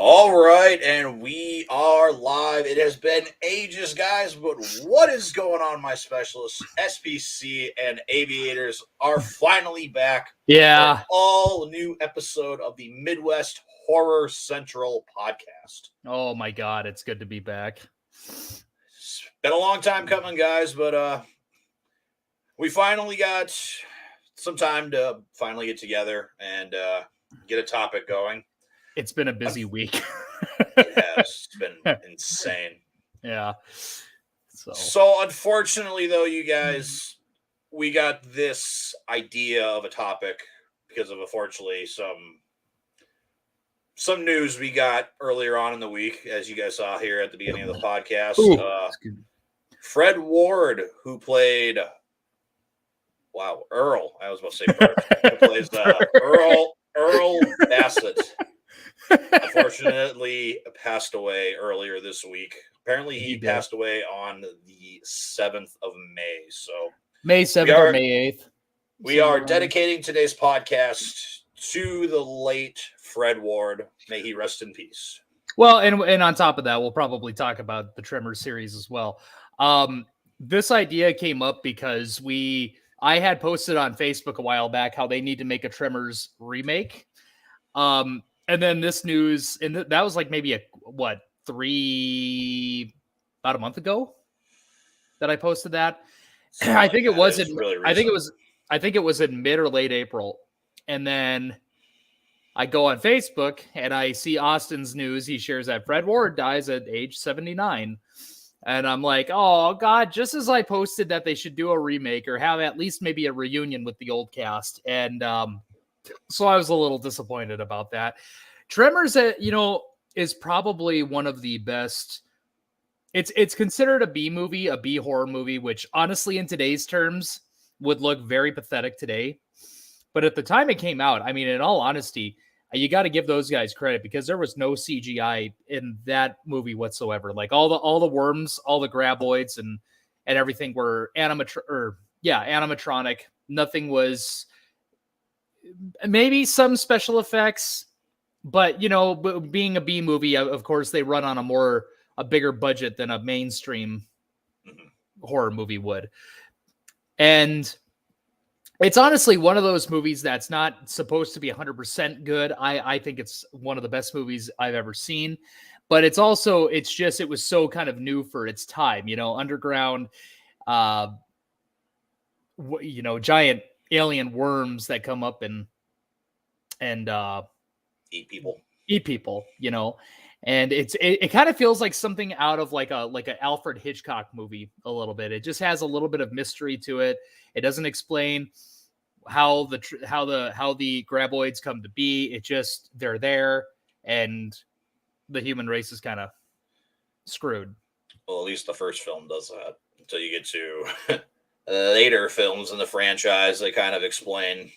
All right, and we are live. It has been ages, guys, but what is going on, my specialists? SPC and Aviators are finally back for an Yeah. all new episode of the Midwest Horror Central podcast. Oh my God, it's good to be back. It's been a long time coming, guys, but we finally got some time to finally get together and get a topic going. It's been a busy week. It has. It's been insane. Yeah. So unfortunately, though, you guys, we got this idea of a topic because of unfortunately some news we got earlier on in the week, as you guys saw here at the beginning of the podcast. That's good. Fred Ward, who played Earl. I was about to say Bert. Who plays Earl Bassett. Unfortunately, passed away earlier this week. Apparently, he passed away on the 7th of May. So May 7th or May 8th. We are dedicating today's podcast to the late Fred Ward. May he rest in peace. Well, and on top of that, we'll probably talk about the Tremors series as well. This idea came up because I had posted on Facebook a while back how they need to make a Tremors remake. And then this news, and that was like maybe about a month ago that I posted that. I think it was in mid or late April. And then I go on Facebook and I see Austin's news. He shares that Fred Ward dies at age 79. And I'm like, oh God, just as I posted that they should do a remake or have at least maybe a reunion with the old cast. And, so I was a little disappointed about that. Tremors, is probably one of the best. It's considered a B movie, a B horror movie, which honestly in today's terms would look very pathetic today. But at the time it came out, I mean, in all honesty, you got to give those guys credit because there was no CGI in that movie whatsoever. Like all the worms, all the graboids and everything were animatronic. Nothing was. Maybe some special effects, but being a B movie, of course, they run on a bigger budget than a mainstream horror movie would. And it's honestly one of those movies that's not supposed to be 100% good. I think it's one of the best movies I've ever seen, but it was so kind of new for its time, underground, giant alien worms that come up and eat people, and it kind of feels like something out of like an Alfred Hitchcock movie a little bit. It just has a little bit of mystery to it. It doesn't explain how the graboids come to be. It just they're there and the human race is kind of screwed. Well, at least the first film does that until you get to later films in the franchise. They kind of explain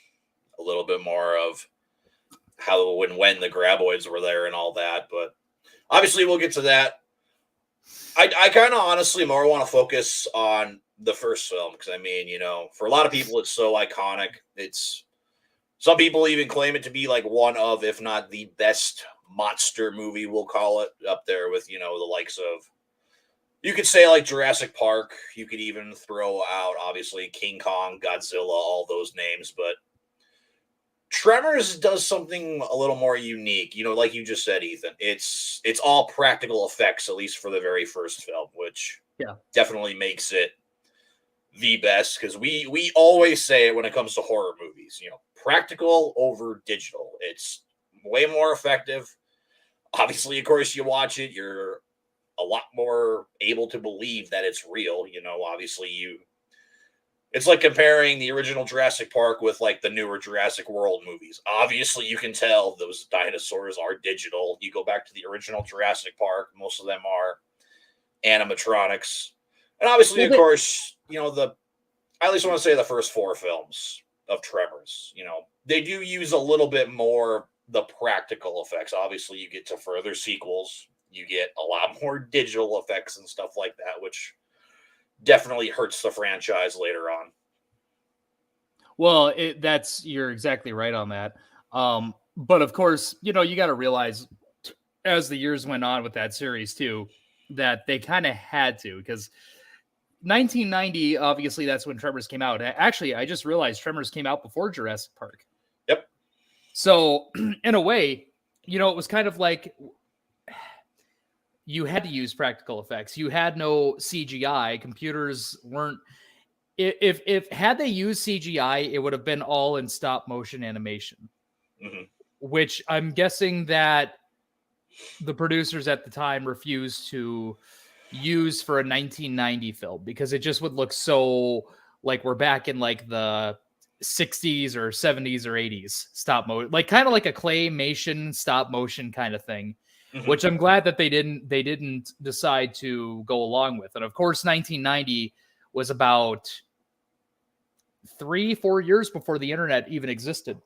a little bit more of how when the graboids were there and all that, but obviously we'll get to that. I kind of honestly more want to focus on the first film because I mean, for a lot of people it's so iconic. It's some people even claim it to be like one of, if not the best monster movie, we'll call it, up there with the likes of. You could say like Jurassic Park. You could even throw out, obviously, King Kong, Godzilla, all those names. But Tremors does something a little more unique. Like you just said, Ethan. It's all practical effects, at least for the very first film, which definitely makes it the best. Because we always say it when it comes to horror movies. Practical over digital. It's way more effective. Obviously, of course, you watch it, you're a lot more able to believe that it's real. Obviously it's like comparing the original Jurassic Park with like the newer Jurassic World movies. Obviously you can tell those dinosaurs are digital. You go back to the original Jurassic Park, most of them are animatronics. And obviously, of course, I at least want to say the first 4 films of Tremors, they do use a little bit more the practical effects. Obviously you get to further sequels. You get a lot more digital effects and stuff like that, which definitely hurts the franchise later on. Well, you're exactly right on that. But of course, you got to realize as the years went on with that series too, that they kind of had to, because 1990, obviously that's when Tremors came out. Actually, I just realized Tremors came out before Jurassic Park. Yep. So in a way, it was kind of like you had to use practical effects. You had no CGI. Computers weren't. If had they used CGI, it would have been all in stop motion animation, which I'm guessing that the producers at the time refused to use for a 1990 film, because it just would look so like we're back in like the 60s or 70s or 80s stop motion, like kind of like a claymation stop motion kind of thing, which I'm glad that they didn't decide to go along with. And of course, 1990 was about 3-4 years before the internet even existed.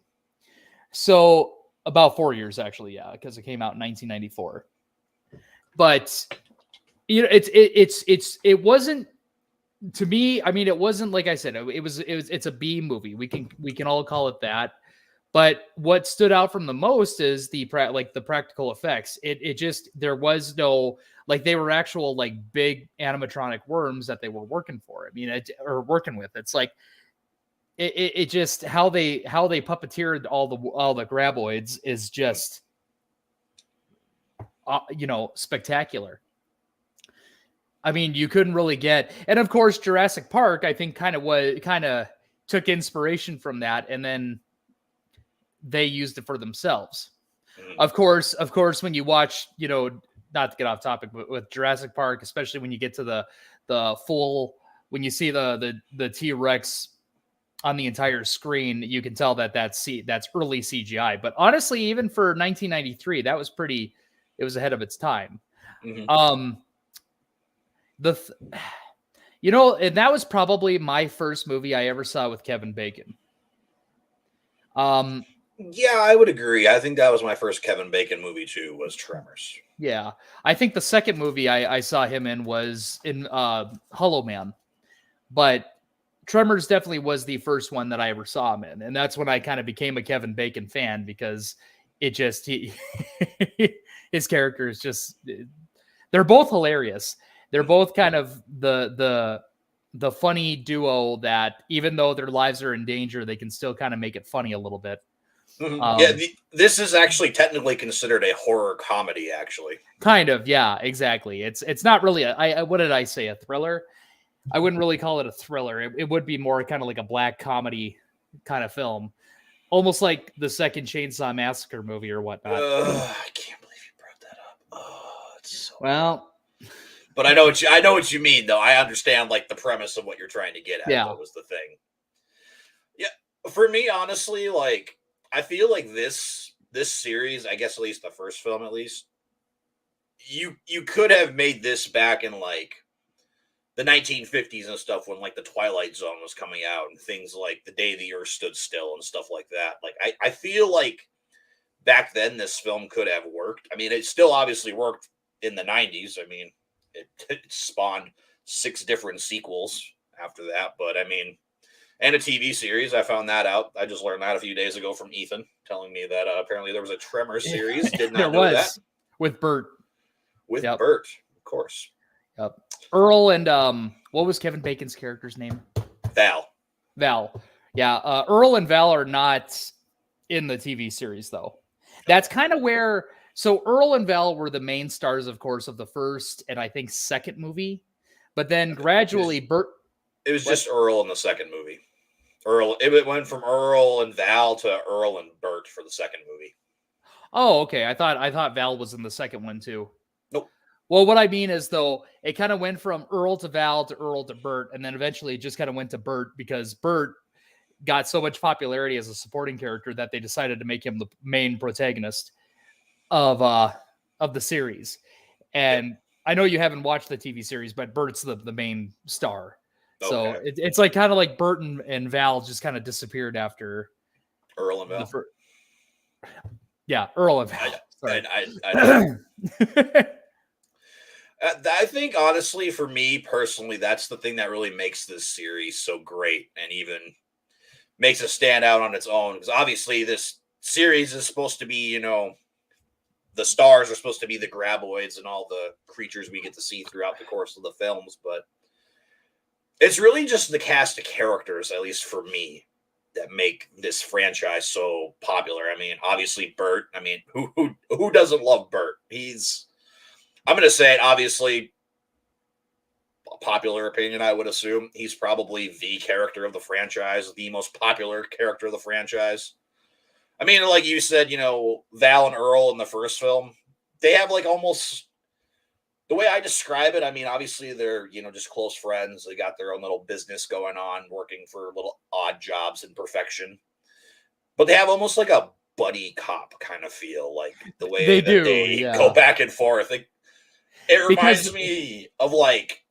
So about 4 years, actually, yeah, because it came out in 1994. But it wasn't, to me. I mean, it wasn't, like I said, it's a B movie. We can all call it that. But what stood out from the most is the practical effects. It just, there was no, like, they were actual like big animatronic worms that they were working for. I mean, or working with. It's like it just how they puppeteered all the graboids is just spectacular. I mean, you couldn't really get, and of course Jurassic Park, I think, kind of took inspiration from that, and then they used it for themselves. Of course, when you watch, not to get off topic, but with Jurassic Park, especially when you get to the full, when you see the T-Rex on the entire screen, you can tell that's early CGI. But honestly, even for 1993, that was it was ahead of its time. And that was probably my first movie I ever saw with Kevin Bacon. Yeah, I would agree. I think that was my first Kevin Bacon movie too, was Tremors. Yeah. I think the second movie I saw him in was in Hollow Man. But Tremors definitely was the first one that I ever saw him in. And that's when I kind of became a Kevin Bacon fan, because his character is just, they're both hilarious. They're both kind of the funny duo that, even though their lives are in danger, they can still kind of make it funny a little bit. This is actually technically considered a horror comedy, actually. Kind of, yeah, exactly. It's not really what did I say? A thriller? I wouldn't really call it a thriller. It would be more kind of like a black comedy kind of film, almost like the second Chainsaw Massacre movie or whatnot. I can't believe you brought that up. Oh, it's so well. But I know what you mean, though. I understand like the premise of what you're trying to get at. Yeah, that was the thing. Yeah, for me, honestly, like I feel like this series, I guess at least the first film, at least, you could have made this back in like the 1950s and stuff, when like the Twilight Zone was coming out and things like The Day the Earth Stood Still and stuff like that. Like I feel like back then this film could have worked. I mean, it still obviously worked in the 90s. I mean, it spawned 6 different sequels after that, but I mean, and a TV series. I found that out. I just learned that a few days ago from Ethan telling me that apparently there was a Tremors series. Did not know that. With Bert. With Bert, of course. Yep. Earl and what was Kevin Bacon's character's name? Val. Yeah. Earl and Val are not in the TV series, though. That's kind of where. So Earl and Val were the main stars, of course, of the first and I think second movie, but then gradually Bert. It was just Earl in the second movie. It went from Earl and Val to Earl and Bert for the second movie. Oh, okay. I thought Val was in the second one too. Nope. Well, what I mean is, though, it kind of went from Earl to Val to Earl to Bert, and then eventually it just kind of went to Bert, because Bert got so much popularity as a supporting character that they decided to make him the main protagonist of the series. And I know you haven't watched the TV series, but Bert's the main star. Okay. So it's like kind of like Bert and Val just kind of disappeared after Earl and Val. Yeah, Earl and Val. I think, honestly, for me personally, that's the thing that really makes this series so great and even makes it stand out on its own. Because obviously this series is supposed to be, the the stars are supposed to be the graboids and all the creatures we get to see throughout the course of the films, but it's really just the cast of characters, at least for me, that make this franchise so popular. I mean, obviously Bert. I mean, who doesn't love Bert? I'm going to say it, obviously, a popular opinion, I would assume. He's probably the character of the franchise, the most popular character of the franchise. I mean, like you said, Val and Earl in the first film, they have like almost, the way I describe it, I mean, obviously they're, just close friends. They got their own little business going on, working for little odd jobs in perfection. But they have almost like a buddy cop kind of feel, like the way they go back and forth. It reminds me of like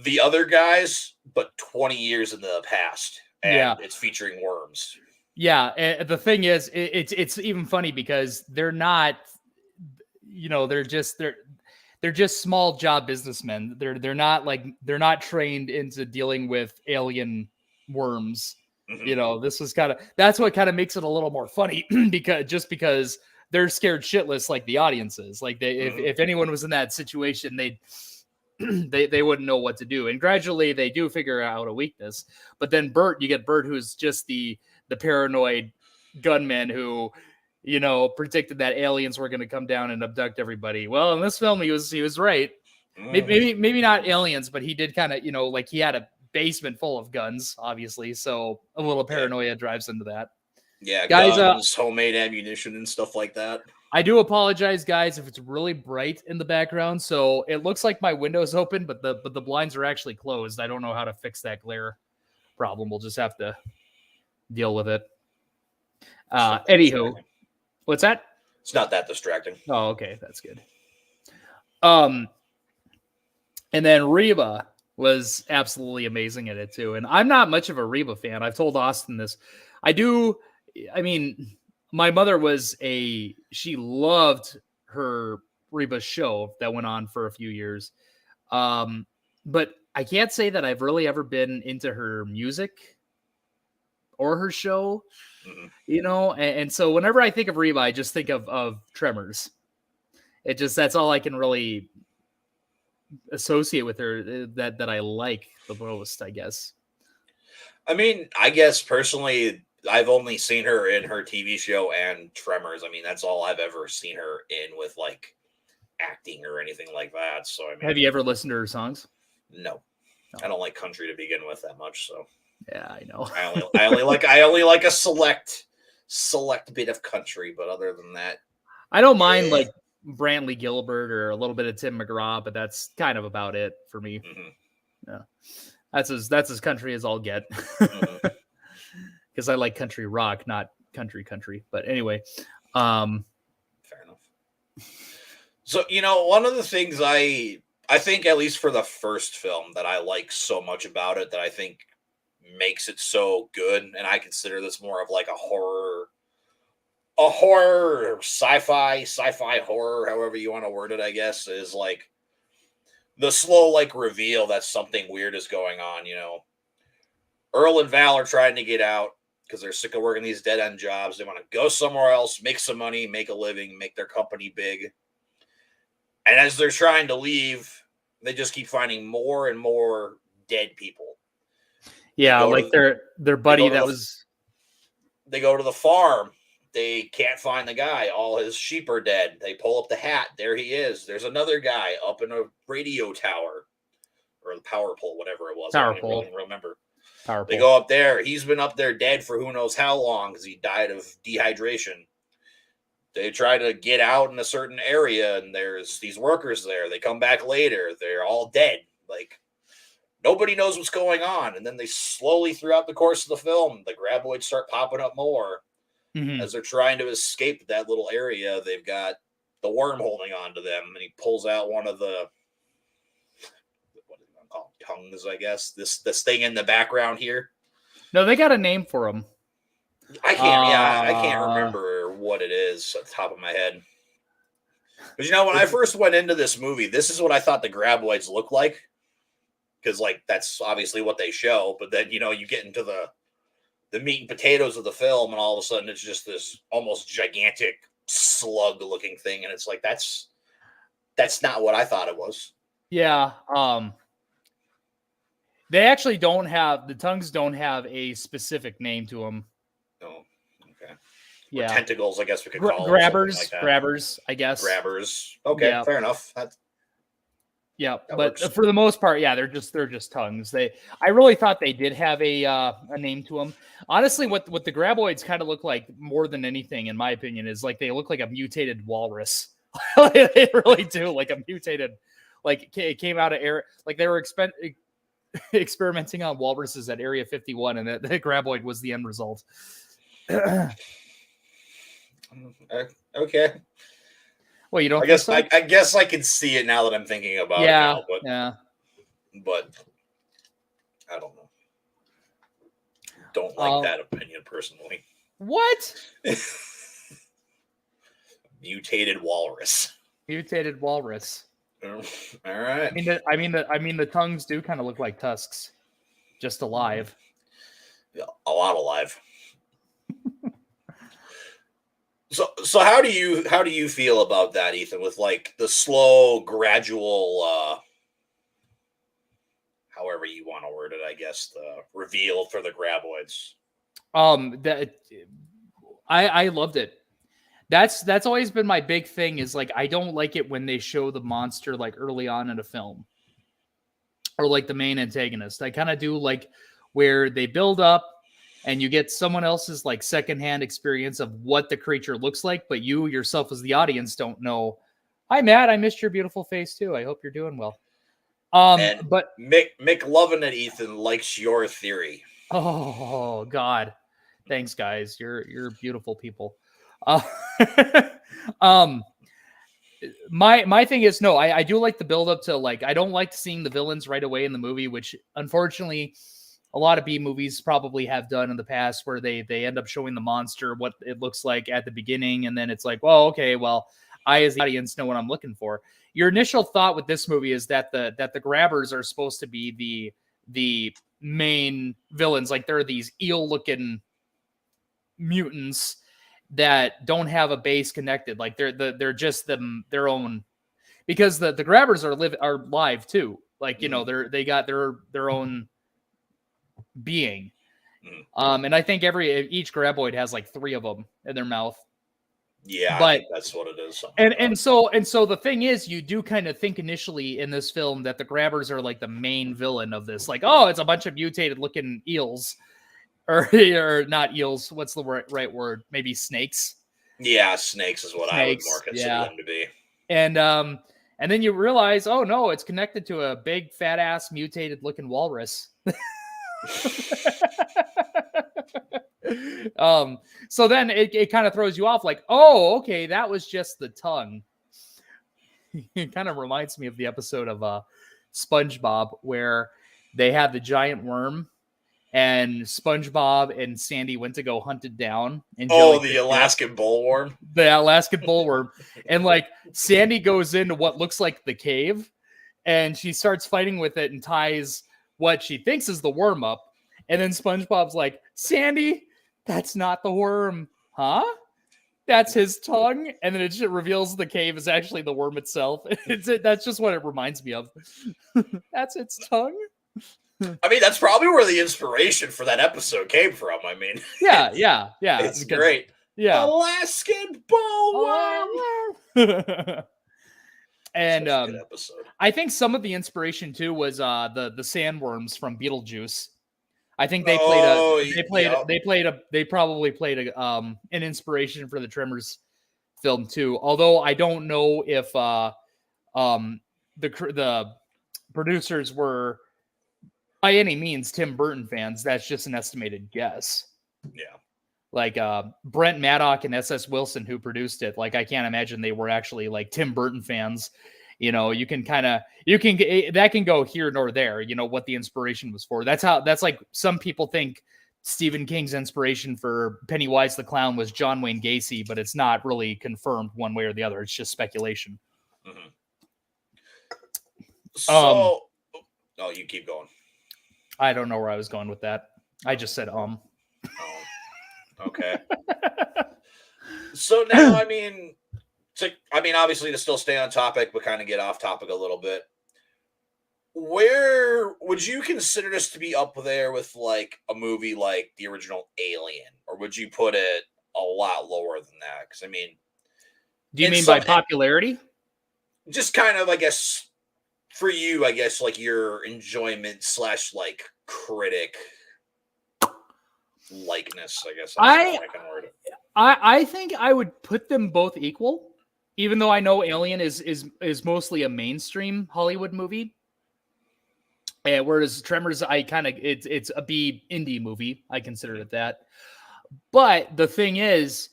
the other guys, but 20 years in the past. And it's featuring worms. Yeah, and the thing is, it's even funny because they're not, they're just small job businessmen. They're not trained into dealing with alien worms. Mm-hmm. This was that's what kind of makes it a little more funny because they're scared shitless like the audience is. Like if anyone was in that situation, they wouldn't know what to do. And gradually they do figure out a weakness. But then you get Bert, who's just the paranoid gunman who, predicted that aliens were going to come down and abduct everybody. Well, in this film, he was right. Maybe not aliens, but he did kind of, like he had a basement full of guns, obviously. So a little paranoia drives into that. Yeah, guys, guns, homemade ammunition and stuff like that. I do apologize, guys, if it's really bright in the background. So it looks like my window's open, but the blinds are actually closed. I don't know how to fix that glare problem. We'll just have to deal with it. Anywho, what's that? It's not that distracting. Oh, okay, that's good. And then Reba was absolutely amazing in it too. And I'm not much of a Reba fan. I've told Austin this. I mean, my mother she loved her Reba show that went on for a few years. But I can't say that I've really ever been into her music or her show, and so whenever I think of Reba, I just think of Tremors. That's all I can really associate with her that I like the most, I guess. I mean, I guess personally, I've only seen her in her TV show and Tremors. I mean, that's all I've ever seen her in with like acting or anything like that. So, I mean, have you ever listened to her songs? No. I don't like country to begin with that much. So, yeah, I know. I only like a select bit of country, but other than that, I don't mind like Brantley Gilbert or a little bit of Tim McGraw, but that's kind of about it for me. Mm-hmm. Yeah, that's as country as I'll get. Because I like country rock, not country. But anyway, fair enough. So one of the things I think, at least for the first film, that I like so much about it, that I think makes it so good, and I consider this more of like a horror sci-fi horror, however you want to word it, I guess, is like the slow like reveal that something weird is going on. Earl and Val are trying to get out because they're sick of working these dead-end jobs. They want to go somewhere else, make some money, make a living, make their company big. And as they're trying to leave, they just keep finding more and more dead people. Yeah, like their buddy that was... They go to the farm. They can't find the guy. All his sheep are dead. They pull up the hat. There he is. There's another guy up in a radio tower. Or the power pole, whatever it was. Power I pole. don't really remember. Power they pole. Go up there. He's been up there dead for who knows how long because he died of dehydration. They try to get out in a certain area, and there's these workers there. They come back later. They're all dead. Like, nobody knows what's going on. And then they slowly, throughout the course of the film, the graboids start popping up more. Mm-hmm. As they're trying to escape that little area, they've got the worm holding on to them, and he pulls out one of the, what do you call them, tongues, I guess. This thing in the background here. No, they got a name for them. I can't remember what it is at the top of my head. But when I first went into this movie, this is what I thought the graboids looked like. Because, like, that's obviously what they show. But then, you get into the meat and potatoes of the film, and all of a sudden it's just this almost gigantic slug-looking thing, and it's like that's not what I thought it was. Yeah. They actually don't have the tongues. Don't have a specific name to them. Oh, okay. Yeah. Or tentacles, I guess we could call grabbers. Like that. Grabbers, I guess. Grabbers. Okay, fair enough. That but works. For the most part, yeah, they're just tongues. I really thought they did have a name to them. Honestly, what the graboids kind of look like more than anything, in my opinion, is like they look like a mutated walrus. They really do, like a mutated, like it came out of air, like they were experimenting on walruses at Area 51, and the graboid was the end result. Okay. Well, you don't. I guess I can see it now that I'm thinking about it now, but I don't know. Don't like that opinion personally. What? Mutated walrus. Mutated walrus. All right. I mean the tongues do kind of look like tusks, just alive. Yeah, a lot alive. So how do you feel about that, Ethan? With like the slow, gradual, however you want to word it, I guess, the reveal for the graboids. I loved it. That's always been my big thing, is like I don't like it when they show the monster like early on in a film, or like the main antagonist. I kind of do like where they build up and you get someone else's like secondhand experience of what the creature looks like, but you yourself as the audience don't know. Hi, Matt. I missed your beautiful face too. I hope you're doing well. But Mick loving it, Ethan, likes your theory. Oh God, thanks, guys. You're beautiful people. My thing is, no, I do like the build up to, like, I don't like seeing the villains right away in the movie, which unfortunately a lot of B movies probably have done in the past, where they end up showing the monster, what it looks like at the beginning. And then it's like, well, okay, well, I as the audience know what I'm looking for. Your initial thought with this movie is that the grabbers are supposed to be the main villains. Like they're these eel looking mutants that don't have a base connected. Like they're just their own, because the grabbers are live too. Like, you know, they got their own being. And I think each graboid has like 3 of them in their mouth. Yeah, but I think that's what it is. And so the thing is, you do kind of think initially in this film that the grabbers are like the main villain of this. Like, oh, it's a bunch of mutated looking eels. Or not eels. What's the right word? Maybe snakes. Yeah, snakes is what I would more consider them to be. And then you realize, oh no, it's connected to a big fat ass mutated looking walrus. So then it kind of throws you off, like, oh, okay, that was just the tongue. It kind of reminds me of the episode of SpongeBob where they had the giant worm. And SpongeBob and Sandy went to go hunt it down. And the Alaskan bullworm. The Alaskan bullworm. And like Sandy goes into what looks like the cave, and she starts fighting with it and ties what she thinks is the worm up. And then SpongeBob's like, Sandy, that's not the worm. Huh? That's his tongue. And then it just reveals the cave is actually the worm itself. That's just what it reminds me of. That's its tongue. I mean, that's probably where the inspiration for that episode came from. I mean, yeah. It's great. Yeah. Alaskan bullworm. And I think some of the inspiration too was the sandworms from Beetlejuice. I think they probably played an inspiration for the Tremors film too. Although I don't know if the producers were by any means Tim Burton fans. That's just an estimated guess. Yeah. Like Brent Maddock and S.S. Wilson, who produced it, like I can't imagine they were actually like Tim Burton fans. You know, that can go here nor there, you know, what the inspiration was for. That's like some people think Stephen King's inspiration for Pennywise the Clown was John Wayne Gacy, but it's not really confirmed one way or the other. It's just speculation. Mm-hmm. So, you keep going. I don't know where I was going with that. I just said, Okay. So now, I mean, obviously to still stay on topic, but kind of get off topic a little bit. Where would you consider this to be up there with like a movie like the original Alien, or would you put it a lot lower than that? Because I mean, do you mean by popularity? Just kind of, I guess, for you, I guess, like your enjoyment / like critic likeness, I guess. I can word it. I think I would put them both equal, even though I know Alien is mostly a mainstream Hollywood movie. And whereas Tremors, it's a B indie movie. I consider it that. But the thing is,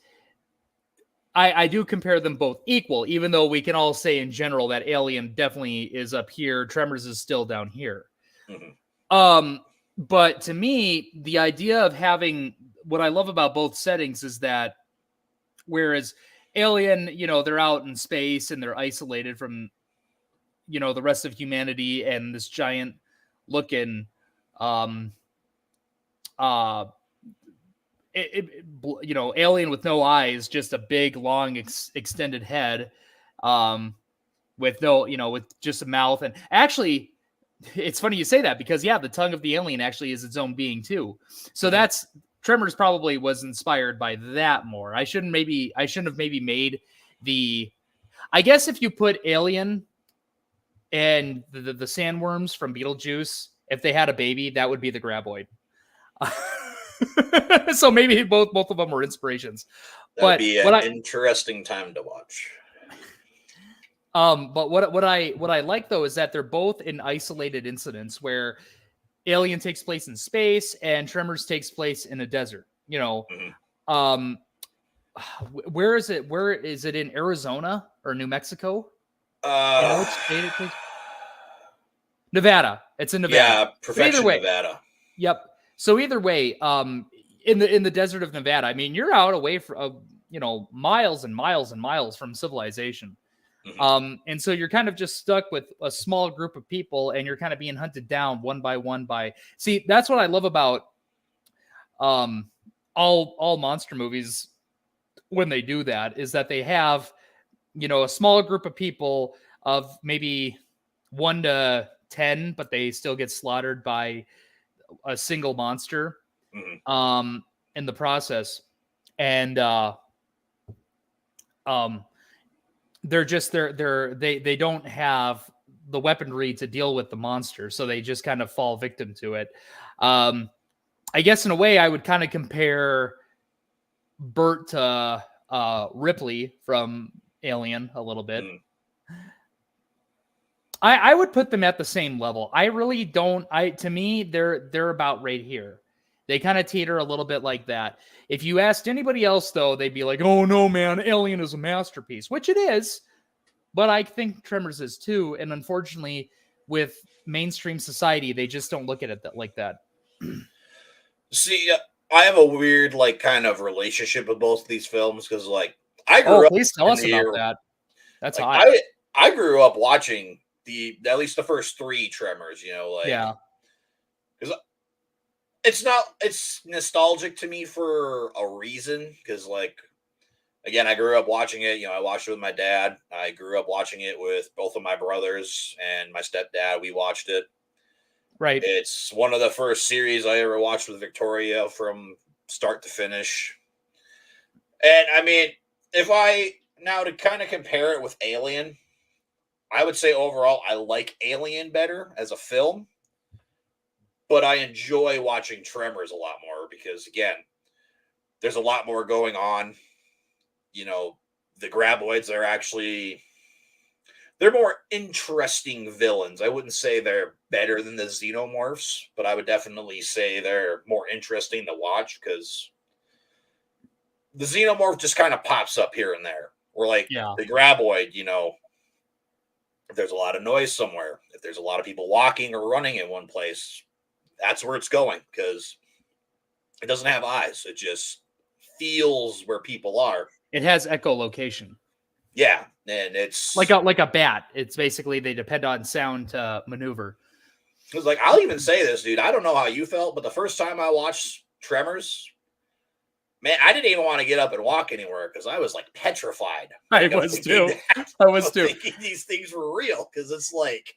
I do compare them both equal, even though we can all say in general that Alien definitely is up here. Tremors is still down here. Mm-hmm. But to me, the idea of having what I love about both settings is that whereas Alien, they're out in space and they're isolated from, the rest of humanity and this giant looking, alien with no eyes, just a big, long, extended head, with no, with just a mouth. And actually, it's funny you say that because the tongue of the alien actually is its own being too. So that's Tremors probably was inspired by that more. I shouldn't have made I guess if you put Alien and the sandworms from Beetlejuice, if they had a baby, that would be the graboid. So maybe both of them were inspirations. That'd be an interesting time to watch. But what I like though is that they're both in isolated incidents where Alien takes place in space and Tremors takes place in a desert. Mm-hmm. Where is it? Where is it, in Arizona or New Mexico? Which state it takes? Nevada. It's in Nevada. Yeah, perfection, Nevada. Yep. So either way, in the desert of Nevada, I mean, you're out away from miles and miles and miles from civilization. Mm-hmm. And so you're kind of just stuck with a small group of people, and you're kind of being hunted down one by one see, that's what I love about all monster movies when they do that, is that they have a small group of people of maybe 1 to 10, but they still get slaughtered by a single monster. Mm-hmm. In the process. And they don't have the weaponry to deal with the monster, so they just kind of fall victim to it. I guess in a way I would kind of compare Bert to Ripley from Alien a little bit. Mm. I would put them at the same level. I really don't. To me, they're about right here. They kind of teeter a little bit like that. If you asked anybody else, though, they'd be like, "Oh no, man, Alien is a masterpiece," which it is. But I think Tremors is too. And unfortunately, with mainstream society, they just don't look at it like that. See, I have a weird, kind of relationship with both of these films because, I grew up. Please tell us about that. That's hot. I grew up watching at least the first 3 Tremors. Yeah. Because it's nostalgic to me for a reason. Because again, I grew up watching it. I watched it with my dad. I grew up watching it with both of my brothers and my stepdad. We watched it. Right. It's one of the first series I ever watched with Victoria from start to finish. And I mean, if I now to kind of compare it with Alien, I would say overall I like Alien better as a film, but I enjoy watching Tremors a lot more because, again, there's a lot more going on. The graboids are they're more interesting villains. I wouldn't say they're better than the xenomorphs, but I would definitely say they're more interesting to watch because the xenomorph just kind of pops up here and there. Or the graboid, if there's a lot of noise somewhere, if there's a lot of people walking or running in one place, that's where it's going because it doesn't have eyes. It just feels where people are. It has echolocation. Yeah, and it's like a bat. It's basically they depend on sound to maneuver. It's I'll even say this, dude. I don't know how you felt, but the first time I watched Tremors, Man, I didn't even want to get up and walk anywhere because I was like petrified. I was too. Thinking these things were real because it's like.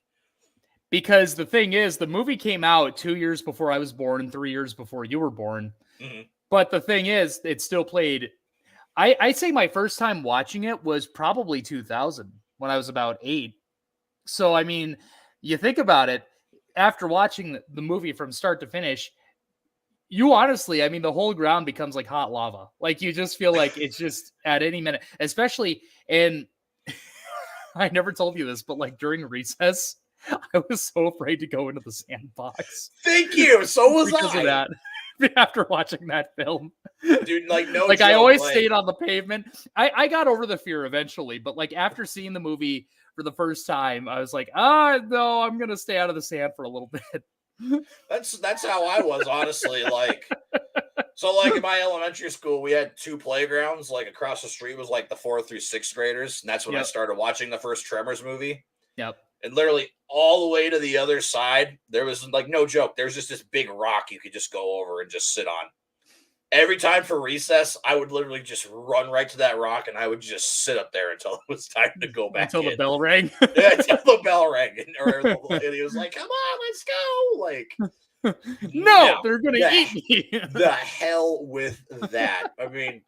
Because the thing is, the movie came out 2 years before I was born and 3 years before you were born. Mm-hmm. But the thing is, it still played. I'd say my first time watching it was probably 2000 when I was about 8. So, I mean, you think about it, after watching the movie from start to finish, you honestly, I mean, the whole ground becomes like hot lava. Like, you just feel like it's just at any minute, especially, and I never told you this, but like during recess, I was so afraid to go into the sandbox. Thank you. So was because of that. After watching that film, dude, like no, like joke, I always stayed on the pavement. I got over the fear eventually, but like after seeing the movie for the first time, I was like, no, I'm gonna stay out of the sand for a little bit. That's how I was, honestly. Like, so like in my elementary school, we had 2 playgrounds. Like across the street was like the 4th through 6th graders, and that's when I started watching the first Tremors movie. Yep. And literally all the way to the other side, there was like no joke. There's just this big rock you could just go over and just sit on. Every time for recess, I would literally just run right to that rock and I would just sit up there until it was time to go back. Until the bell rang. Yeah, until the bell rang. And he was like, come on, let's go. Like, no, they're going to eat me. The hell with that. I mean,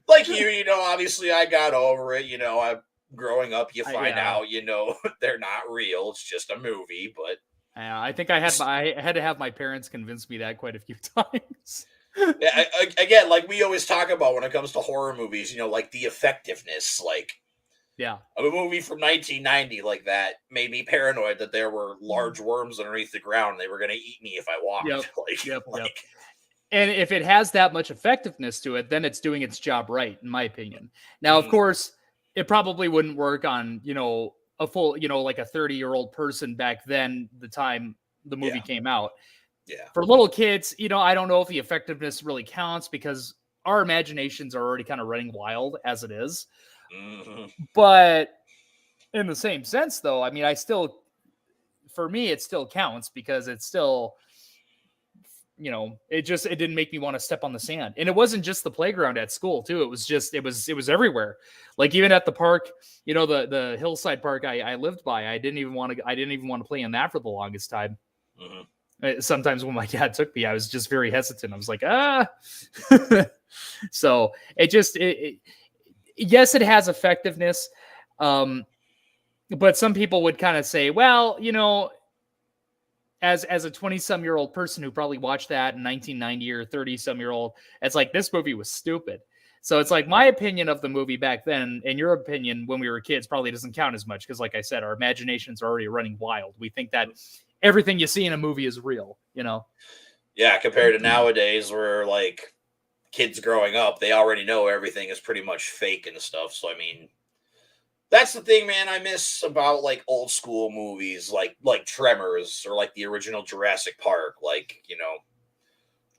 like you know, obviously I got over it. You know, growing up, you find out, you know, they're not real. It's just a movie. But I think I had to have my parents convince me that quite a few times. Yeah, again, like we always talk about when it comes to horror movies, you know, like the effectiveness, like of a movie from 1990 like that made me paranoid that there were large worms underneath the ground and they were going to eat me if I walked. Yep. And if it has that much effectiveness to it, then it's doing its job right, in my opinion. Now, of course, it probably wouldn't work on, you know, a full, you know, like a 30-year-old person back then, the time the movie came out. Yeah. For little kids, you know, I don't know if the effectiveness really counts because our imaginations are already kind of running wild as it is. Mm-hmm. But in the same sense, though, I mean, for me, it still counts because it's still, you know, it didn't make me want to step on the sand. And it wasn't just the playground at school too. It was everywhere. Like even at the park, you know, the hillside park I lived by, I didn't even want to play in that for the longest time. Mm-hmm. Sometimes when my dad took me, I was just very hesitant. I was like, So yes, it has effectiveness. But some people would kind of say, well, you know, as a 20-some-year-old person who probably watched that in 1990 or 30-some-year-old, it's like, this movie was stupid. So it's like my opinion of the movie back then and your opinion when we were kids probably doesn't count as much because, like I said, our imaginations are already running wild. We think that everything you see in a movie is real, you know? Yeah, compared to nowadays where, like, kids growing up, they already know everything is pretty much fake and stuff. So, I mean, that's the thing, man, I miss about, like, old school movies like Tremors or, like, the original Jurassic Park. Like, you know,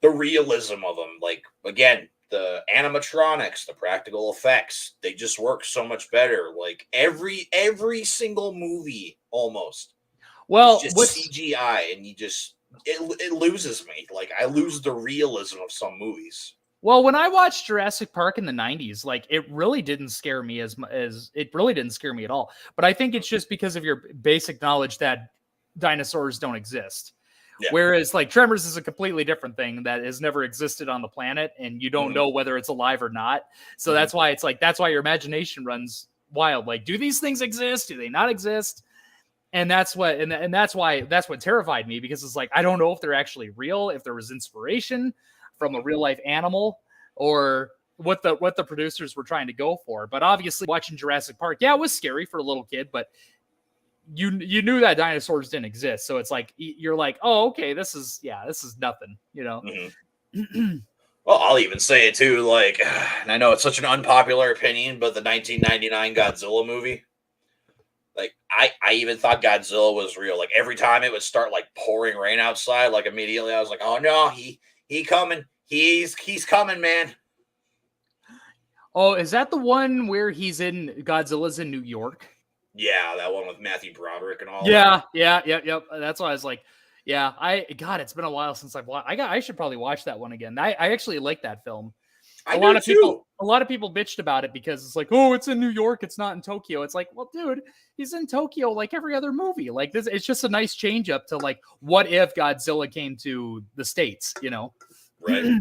the realism of them. Like, again, the animatronics, the practical effects, they just work so much better. Like, every single movie almost. Well, it's just CGI, and it loses me. Like, I lose the realism of some movies. Well, when I watched Jurassic Park in the 90s, like it really didn't scare me as it really didn't scare me at all. But I think it's just because of your basic knowledge that dinosaurs don't exist. Yeah. Whereas like Tremors is a completely different thing that has never existed on the planet and you don't know whether it's alive or not. So that's why it's like, that's why your imagination runs wild. Like, do these things exist? Do they not exist? And that's what, and that's what terrified me because it's like, I don't know if they're actually real, if there was inspiration from a real life animal or what the producers were trying to go for. But obviously watching Jurassic Park, yeah, it was scary for a little kid, but you knew that dinosaurs didn't exist. So it's like, you're like, oh, okay, this is nothing, you know? Mm-hmm. Well, I'll even say it too. Like, and I know it's such an unpopular opinion, but the 1999 Godzilla movie, like I even thought Godzilla was real. Like every time it would start like pouring rain outside, like immediately I was like, oh no, he coming. He's coming, man. Oh, is that the one where Godzilla's in New York? Yeah, that one with Matthew Broderick and all. Yeah. That's why I was like, yeah, it's been a while since I've watched. I should probably watch that one again. I actually like that film. A lot of people bitched about it because it's like, oh, it's in New York, it's not in Tokyo. It's like, well, dude, he's in Tokyo like every other movie. Like this, it's just a nice change up to like, what if Godzilla came to the States, you know? Right.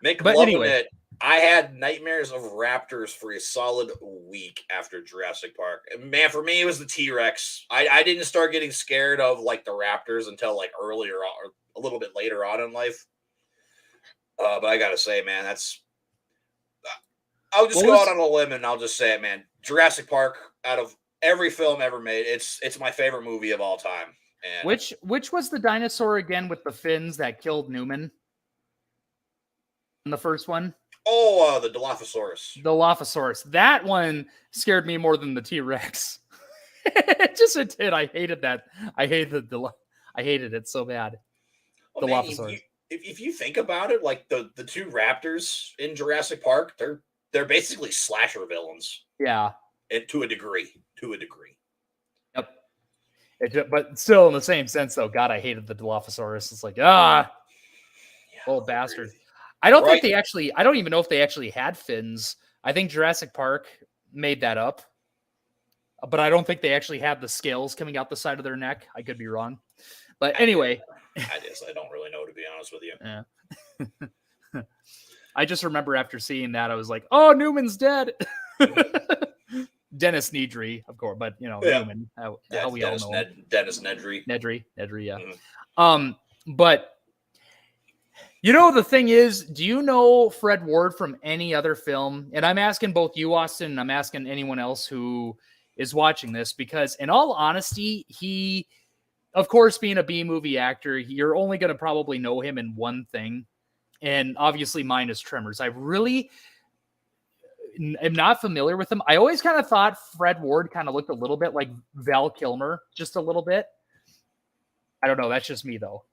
It. I had nightmares of raptors for a solid week after Jurassic Park. And man, for me, it was the T-Rex. I didn't start getting scared of like the raptors until like earlier or a little bit later on in life. But I gotta say, man, I'll just go out on a limb and I'll just say it, man. Jurassic Park, out of every film ever made, it's my favorite movie of all time. And which was the dinosaur again with the fins that killed Newman in the first one? Oh, the Dilophosaurus. The Dilophosaurus. That one scared me more than the T-Rex. It did. I hated that. I hated it so bad. Well, Dilophosaurus. If you think about it, like the two raptors in Jurassic Park, they're basically slasher villains. Yeah. To a degree. Yep. But still in the same sense, though, God, I hated the Dilophosaurus. It's like, old bastard. I don't think I don't even know if they actually had fins. I think Jurassic Park made that up. But I don't think they actually had the scales coming out the side of their neck. I could be wrong. But anyway. I don't really know, to be honest with you. Yeah. I just remember after seeing that, I was like, oh, Newman's dead. Dennis Nedry, of course, but Newman, how we all know him. Dennis Nedry. Nedry, yeah. Mm-hmm. But the thing is, do you know Fred Ward from any other film? And I'm asking both you, Austin, and I'm asking anyone else who is watching this, because in all honesty, he, of course, being a B-movie actor, you're only going to probably know him in one thing. And obviously mine is Tremors. I really am not familiar with him. I always kind of thought Fred Ward kind of looked a little bit like Val Kilmer, just a little bit. I don't know. That's just me, though.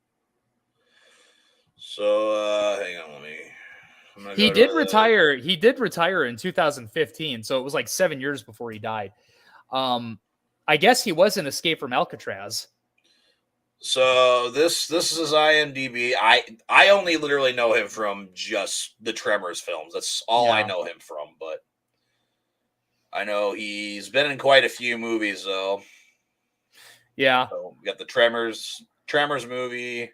So, hang on, He did retire. He did retire in 2015, so it was like 7 years before he died. I guess he was in Escape from Alcatraz. So this is IMDb. I only literally know him from just the Tremors films. That's all I know him from. But I know he's been in quite a few movies, though. Yeah, so we got the Tremors movie.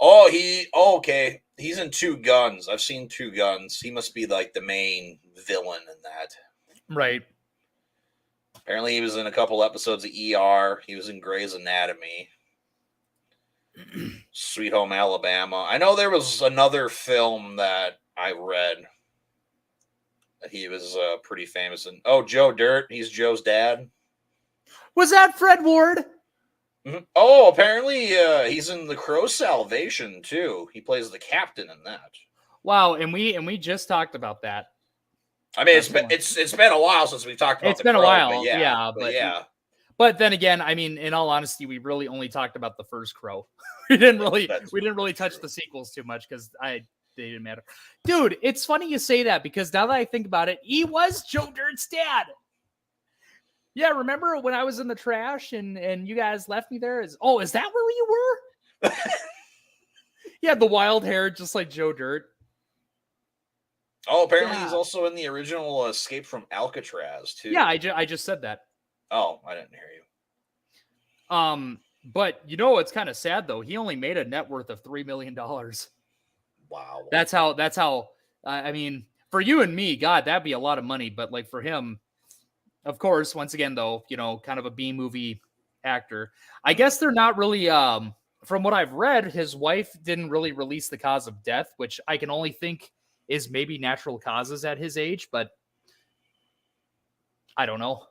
Oh, okay. He's in Two Guns. I've seen Two Guns. He must be like the main villain in that. Right. Apparently, he was in a couple episodes of ER. He was in Grey's Anatomy. Sweet Home Alabama. I know there was another film that I read that he was pretty famous in. Oh, Joe Dirt. He's Joe's dad. Was that Fred Ward? Mm-hmm. Oh, apparently he's in The Crow's Salvation, too. He plays the captain in that. Wow, and we just talked about that. I mean, it's been a while since we've talked about. It's been a while, but yeah. But then again, I mean, in all honesty, we really only talked about the first Crow. we didn't really touch the sequels too much because they didn't matter. Dude, it's funny you say that because now that I think about it, he was Joe Dirt's dad. Yeah, remember when I was in the trash and you guys left me there? Is that where you were? Yeah, the wild hair, just like Joe Dirt. Oh, apparently he's also in the original Escape from Alcatraz, too. Yeah, I just said that. Oh, I didn't hear you. But it's kind of sad, though. He only made a net worth of $3 million. Wow. That's how, I mean, for you and me, God, that'd be a lot of money. But, like, for him, of course, once again, though, kind of a B-movie actor. I guess they're not really, from what I've read, his wife didn't really release the cause of death, which I can only think is maybe natural causes at his age, but I don't know.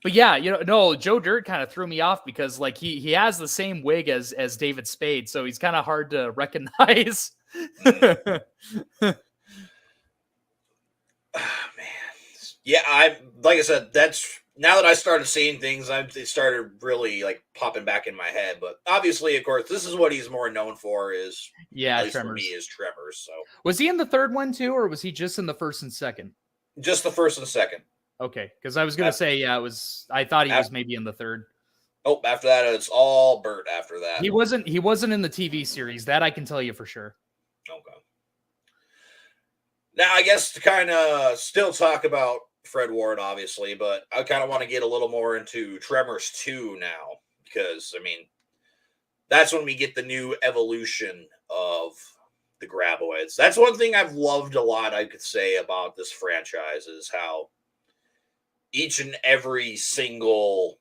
But yeah, Joe Dirt kind of threw me off because like he has the same wig as David Spade, so he's kind of hard to recognize. Oh, man. Yeah, like I said, that's now that I started seeing things, it started really like popping back in my head. But obviously, of course, this is what he's more known for is at least Tremors. For me is Tremors. So was he in the third one too, or was he just in the first and second? Just the first and second. Okay, because I was gonna say it was. I thought he was maybe in the third. Oh, after that, it's all Bert. After that, he wasn't in the TV series. That I can tell you for sure. Okay. Now, I guess to kind of still talk about Fred Ward, obviously, but I kind of want to get a little more into Tremors 2 now, because, I mean, that's when we get the new evolution of the Graboids. That's one thing I've loved a lot, I could say, about this franchise, is how each and every single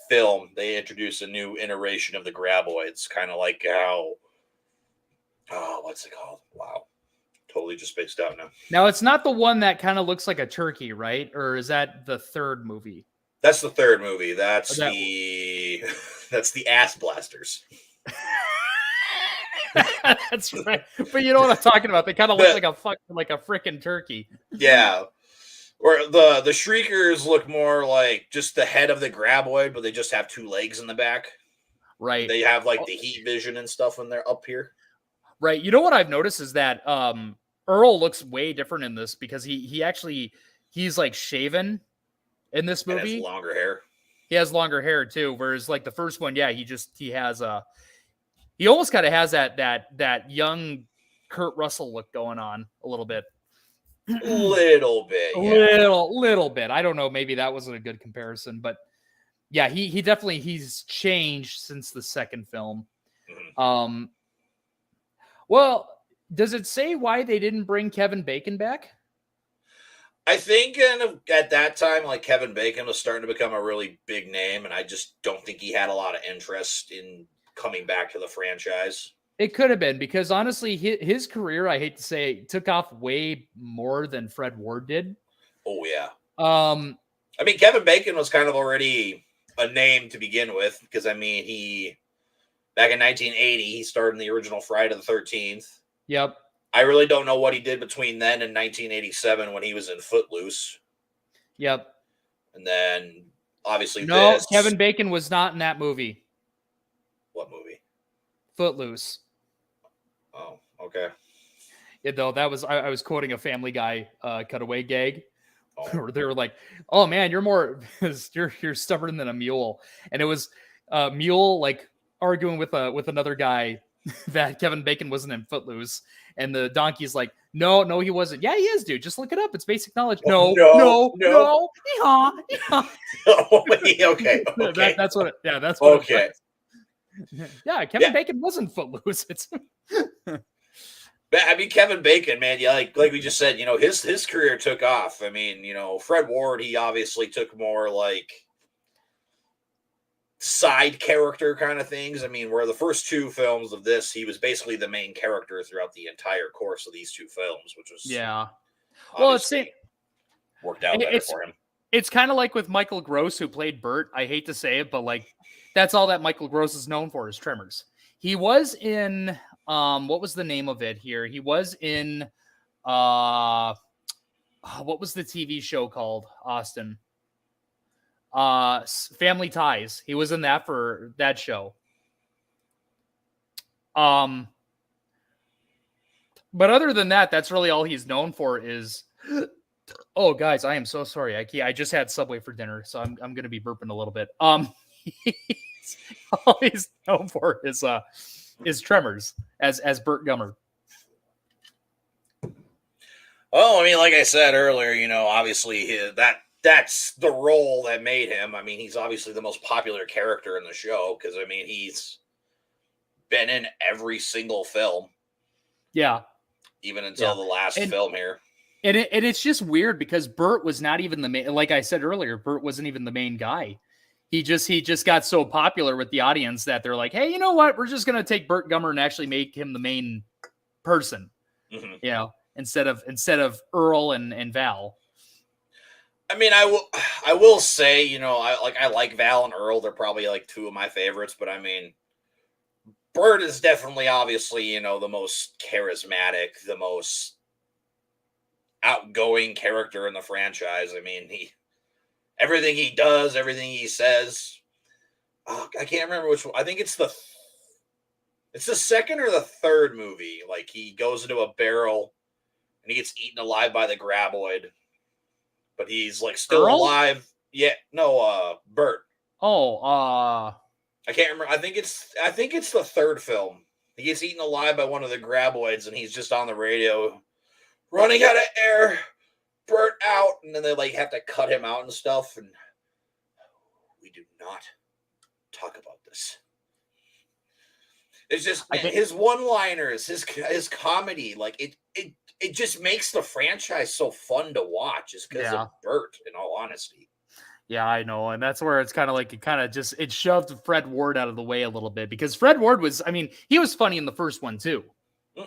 film they introduce a new iteration of the Graboids, kind of like how, what's it called? Wow. Totally just spaced out now. Now, it's not the one that kind of looks like a turkey, right? Or is that the third movie? That's the third movie. That's the ass blasters. That's right. But you know what I'm talking about? They kind of look like a freaking turkey. Yeah. Or the Shriekers look more like just the head of the Graboid, but they just have two legs in the back. Right. They have like the heat vision and stuff when they're up here. Right. You know what I've noticed is that Earl looks way different in this because he's like shaven in this movie. And has longer hair. He has longer hair too. Whereas like the first one, yeah, he almost kind of has that young Kurt Russell look going on a little bit. Little bit. Yeah. Little bit. I don't know. Maybe that wasn't a good comparison, but yeah, he definitely he's changed since the second film. Mm-hmm. Well, does it say why they didn't bring Kevin Bacon back? I think at that time, like, Kevin Bacon was starting to become a really big name, and I just don't think he had a lot of interest in coming back to the franchise. It could have been, because honestly, his career, I hate to say, took off way more than Fred Ward did. Oh, yeah. I mean, Kevin Bacon was kind of already a name to begin with, because, I mean, back in 1980, he starred in the original Friday the 13th. Yep. I really don't know what he did between then and 1987 when he was in Footloose. Yep. And then, obviously, Kevin Bacon was not in that movie. What movie? Footloose. Oh, okay. Yeah, though, that was I was quoting a Family Guy cutaway gag. Where they were like, "Oh man, you're stubborn than a mule," and it was mule like arguing with another guy that Kevin Bacon wasn't in Footloose, and the donkey's like, no, he wasn't. Yeah, he is, dude. Just look it up. It's basic knowledge. No. Yeehaw. Okay. That's what. That's what. Okay. Yeah, Kevin Bacon wasn't Footloose. It's. I mean, Kevin Bacon, man. Yeah, like we just said, his career took off. I mean, Fred Ward, he obviously took more like side character kind of things. I mean, where the first two films of this, he was basically the main character throughout the entire course of these two films, which was well, it's worked out better for him. It's kind of like with Michael Gross, who played Bert. I hate to say it, but like that's all that Michael Gross is known for is Tremors. He was in what was the name of it here? He was in what was the TV show called, Austin? Family Ties. He was in that for that show. But other than that, that's really all he's known for is. Oh, guys, I am so sorry. I just had Subway for dinner, so I'm going to be burping a little bit. All he's known for is Tremors as Burt Gummer. Well, I mean, like I said earlier, obviously that's the role that made him. I mean, he's obviously the most popular character in the show because, I mean, he's been in every single film. Yeah. Even until the last film here. And it's just weird because Burt was not even the main, like I said earlier, Burt wasn't even the main guy. He just got so popular with the audience that they're like, hey, you know what? We're just going to take Burt Gummer and actually make him the main person, instead of Earl and Val. I mean, I will say, I like Val and Earl. They're probably like two of my favorites, but I mean, Burt is definitely obviously, the most charismatic, the most outgoing character in the franchise. I mean, everything he does, everything he says. I can't remember which one. I think it's the second or the third movie. Like, he goes into a barrel and he gets eaten alive by the Graboid, but he's like still alive. Yeah, no, Burt. I can't remember. I think it's the third film. He gets eaten alive by one of the Graboids, and he's just on the radio. running out of air, burnt out, and then they like have to cut him out and stuff. And we do not talk about this. It's just his one-liners, his comedy, like it just makes the franchise so fun to watch, just because of Bert. In all honesty. Yeah, I know, and that's where it's kind of like it shoved Fred Ward out of the way a little bit, because Fred Ward was, I mean, he was funny in the first one too.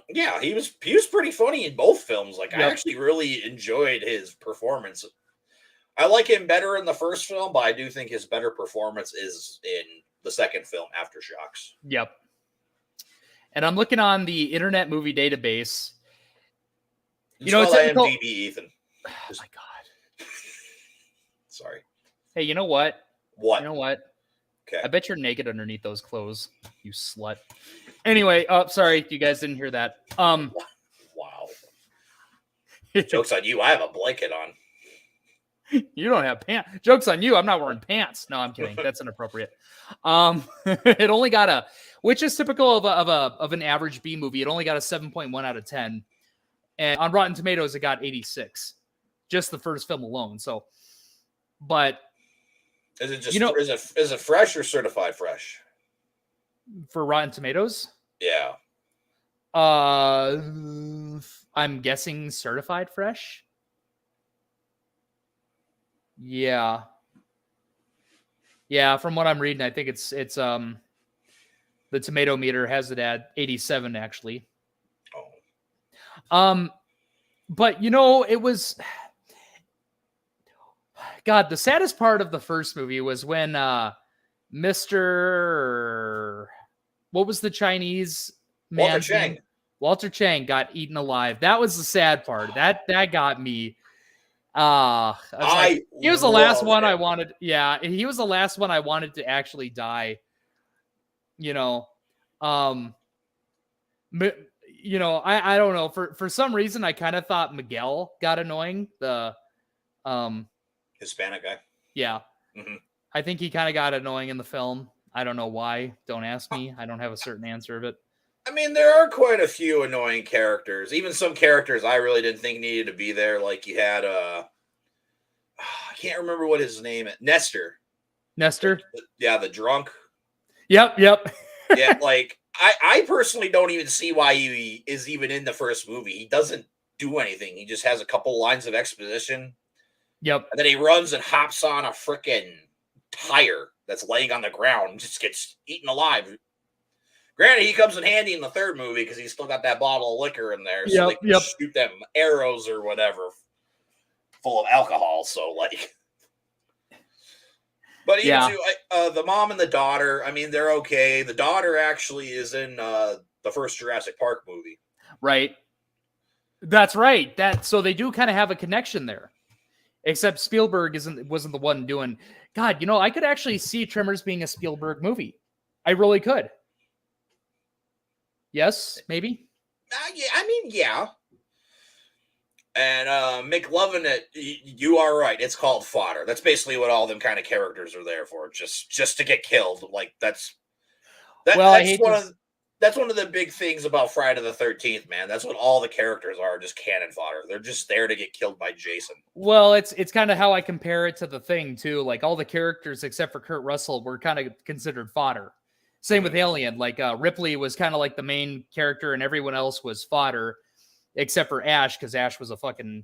Yeah, he was pretty funny in both films. Like, I actually really enjoyed his performance. I like him better in the first film, but I do think his better performance is in the second film, Aftershocks. Yep. And I'm looking on the Internet Movie Database. You know, it's IMDb, Ethan. Oh my God. Sorry. Hey, you know what? What? You know what? Okay. I bet you're naked underneath those clothes, you slut. Anyway, sorry, you guys didn't hear that. Wow. Joke's on you. I have a blanket on. You don't have pants. Joke's on you. I'm not wearing pants. No, I'm kidding. That's inappropriate. It only got which is typical of an average B movie. It only got a 7.1 out of 10. And on Rotten Tomatoes, it got 86. Just the first film alone. So, but is it just, is it fresh or certified fresh? For Rotten Tomatoes? Yeah. I'm guessing certified fresh. Yeah. Yeah, from what I'm reading, I think it's the tomato meter has it at 87 actually. Oh. But it was God, the saddest part of the first movie was when Mr. What was the Chinese man? Walter Chang got eaten alive. That was the sad part. That got me. He was the last one I wanted. Yeah, he was the last one I wanted to actually die. I don't know. For some reason, I kind of thought Miguel got annoying. The Hispanic guy. Yeah. Mm-hmm. I think he kind of got annoying in the film. I don't know why. Don't ask me. I don't have a certain answer of it. I mean, there are quite a few annoying characters. Even some characters I really didn't think needed to be there. Like you had I can't remember what his name is. Nestor. Yeah, the drunk. Yep. Yeah, like I personally don't even see why he is even in the first movie. He doesn't do anything. He just has a couple lines of exposition. Yep. And then he runs and hops on a freaking tire that's laying on the ground and just gets eaten alive. Granted, he comes in handy in the third movie because he's still got that bottle of liquor in there. So they can shoot them arrows or whatever full of alcohol. So, like... But even the mom and the daughter, I mean, they're okay. The daughter actually is in the first Jurassic Park movie. Right. That's right. So they do kind of have a connection there. Except Spielberg wasn't the one doing... God, I could actually see Tremors being a Spielberg movie. I really could. Yes, maybe? Yeah. And McLovin, you are right. It's called fodder. That's basically what all them kind of characters are there for. Just to get killed. Like, that's one of the big things about Friday the 13th, man. That's what all the characters are, just cannon fodder. They're just there to get killed by Jason. Well, it's kind of how I compare it to The Thing, too. Like, all the characters, except for Kurt Russell, were kind of considered fodder. Same with Alien. Like, Ripley was kind of like the main character, and everyone else was fodder, except for Ash, because Ash was a fucking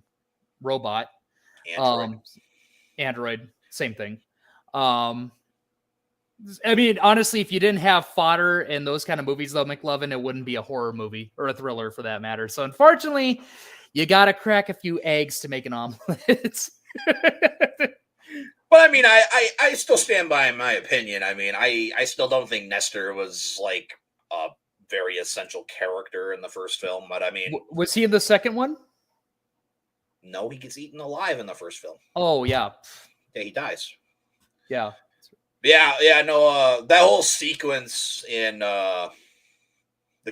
robot. Android. Same thing. I mean, honestly, if you didn't have fodder in those kind of movies, though, McLovin, it wouldn't be a horror movie or a thriller for that matter. So, unfortunately, you got to crack a few eggs to make an omelet. But, I mean, I still stand by my opinion. I mean, I still don't think Nestor was, like, a very essential character in the first film. But, I mean... Was he in the second one? No, he gets eaten alive in the first film. Oh, yeah. Yeah, he dies. Yeah. No, that whole sequence in the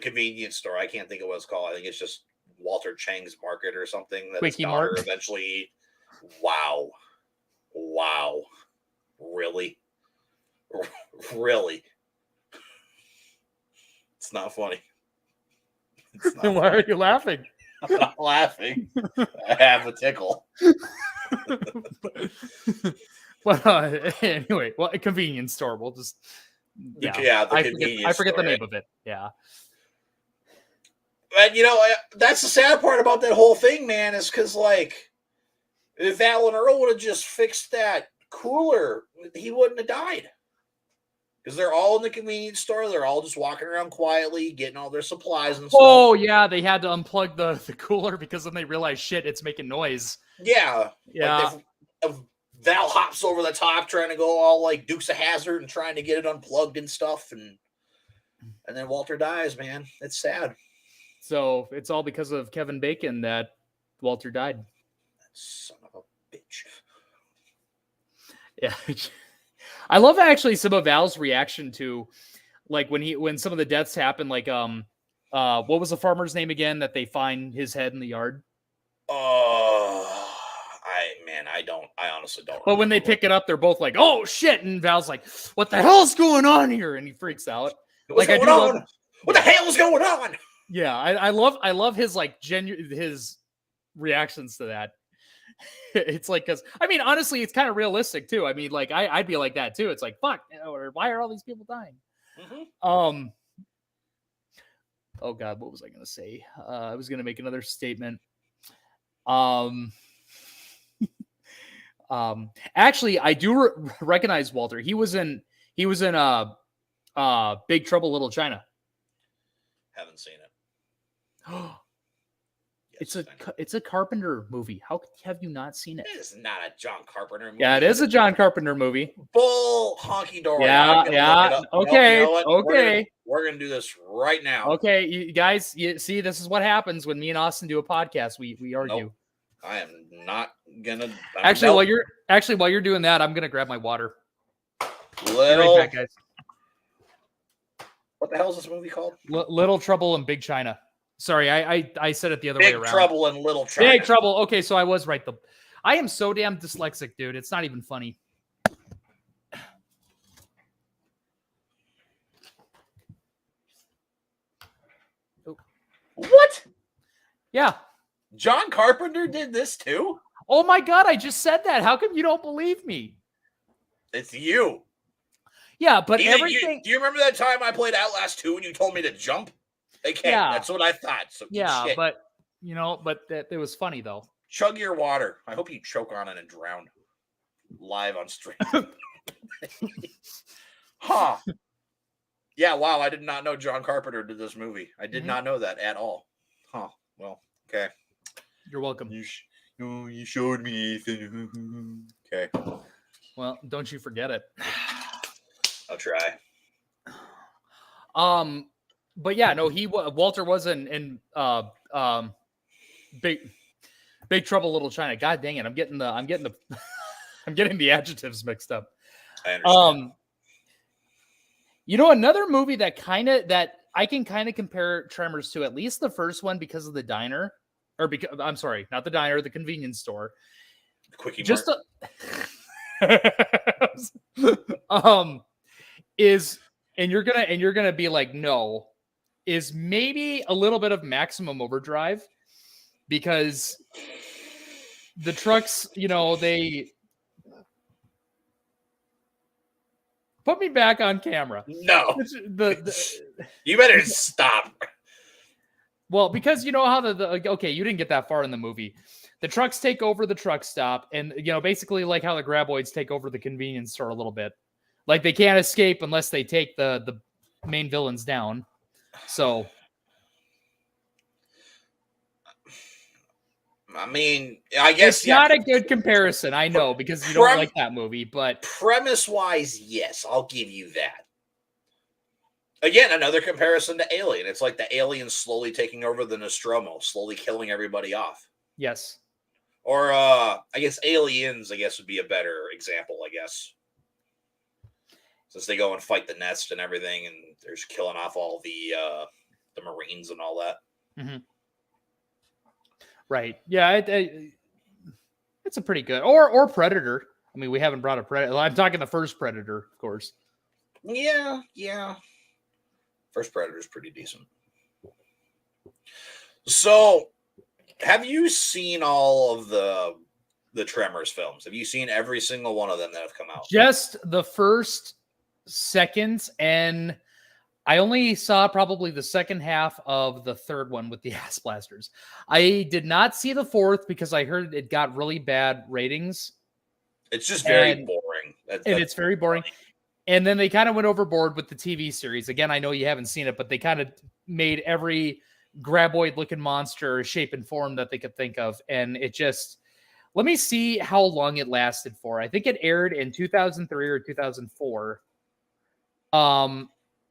convenience store, I can't think of what it's called. I think it's just Walter Chang's Market or something. That Quickie Mart. Eventually, wow. Really? Really? It's not funny. Why are you laughing? I'm not laughing. I have a tickle. But anyway, well, a convenience store. We'll just I forget the name of it. Yeah. And that's the sad part about that whole thing, man, is because like if Alan Earl would have just fixed that cooler, he wouldn't have died. Because they're all in the convenience store. They're all just walking around quietly, getting all their supplies and stuff. Oh, yeah. They had to unplug the cooler because then they realized, shit, it's making noise. Yeah. Yeah. Like Val hops over the top trying to go all like Dukes of Hazzard and trying to get it unplugged and stuff. And then Walter dies, man. It's sad. So it's all because of Kevin Bacon that Walter died. That son of a bitch. Yeah. I love actually some of Val's reaction to like when some of the deaths happen, like what was the farmer's name again that they find his head in the yard? I honestly don't. But when they pick it up, they're both like, "Oh shit!" And Val's like, "What the hell's going on here?" And he freaks out. What's going on? What the hell is going on? Yeah, I love his like his reactions to that. It's like, because I mean, honestly, it's kind of realistic too. I mean, like I'd be like that too. It's like, fuck, or why are all these people dying? Mm-hmm. Oh God, what was I going to say? I was going to make another statement. Actually, I do recognize Walter. He was in Big Trouble Little China. Haven't seen it. It's a Carpenter movie. How have you not seen it? It is not a John Carpenter movie. Yeah, it is a John Carpenter movie. Bull honky dory. Yeah. Okay. Okay. We're gonna do this right now. Okay, you guys. You see, this is what happens when me and Austin do a podcast. We argue. Nope. I am not gonna. While you're doing that, I'm gonna grab my water. Right back, guys. What the hell is this movie called? Little Trouble in Big China. Sorry, I said it the other way around. Big Trouble in Little China. Big Trouble. Okay, so I was right. I am so damn dyslexic, dude. It's not even funny. What? Yeah. John Carpenter did this too? Oh my God, I just said that. How come you don't believe me? It's you. Yeah, but everything... Do you remember that time I played Outlast 2 and you told me to jump? Okay, yeah. That's what I thought. So yeah, shit. But it was funny though. Chug your water. I hope you choke on it and drown live on stream. Huh. Yeah, wow, I did not know John Carpenter did this movie. I did not know that at all. Huh. Well, okay. You're welcome. You showed me, Ethan. Okay. Well, don't you forget it. I'll try. But yeah, no, Walter was in Big Trouble Little China. God dang it, I'm getting the adjectives mixed up. I understand. Another movie that I can kind of compare Tremors to, at least the first one, because of the diner, I'm sorry, not the diner, the convenience store. Quickie Just and you're gonna be like, no, is maybe a little bit of Maximum Overdrive, because the trucks, they put me back on camera. No, you better stop. Well, because you know how okay, you didn't get that far in the movie. The trucks take over the truck stop, and basically like how the graboids take over the convenience store a little bit. Like they can't escape unless they take the main villains down. So, I mean, I guess it's not a good comparison. I know, because you don't like that movie, but premise-wise, yes, I'll give you that. Again, another comparison to Alien. It's like the aliens slowly taking over the Nostromo, slowly killing everybody off. Yes. Or, I guess Aliens, would be a better example, I guess. Since they go and fight the nest and everything, and they're just killing off all the Marines and all that. Mm-hmm. Right. Yeah, it's a pretty good... Or Predator. I mean, we haven't brought a Predator. I'm talking the first Predator, of course. Yeah. First Predator's pretty decent. So, Have you seen all of the Tremors films? Have you seen every single one of them that have come out? Just the first, second, and I only saw probably the second half of the third one with the ass blasters. I did not see the fourth because I heard it got really bad ratings. It's just very boring. It's very boring. And then they kind of went overboard with the TV series. Again, I know you haven't seen it, but they kind of made every graboid-looking monster shape and form that they could think of. And it just... Let me see how long it lasted for. I think it aired in 2003 or 2004.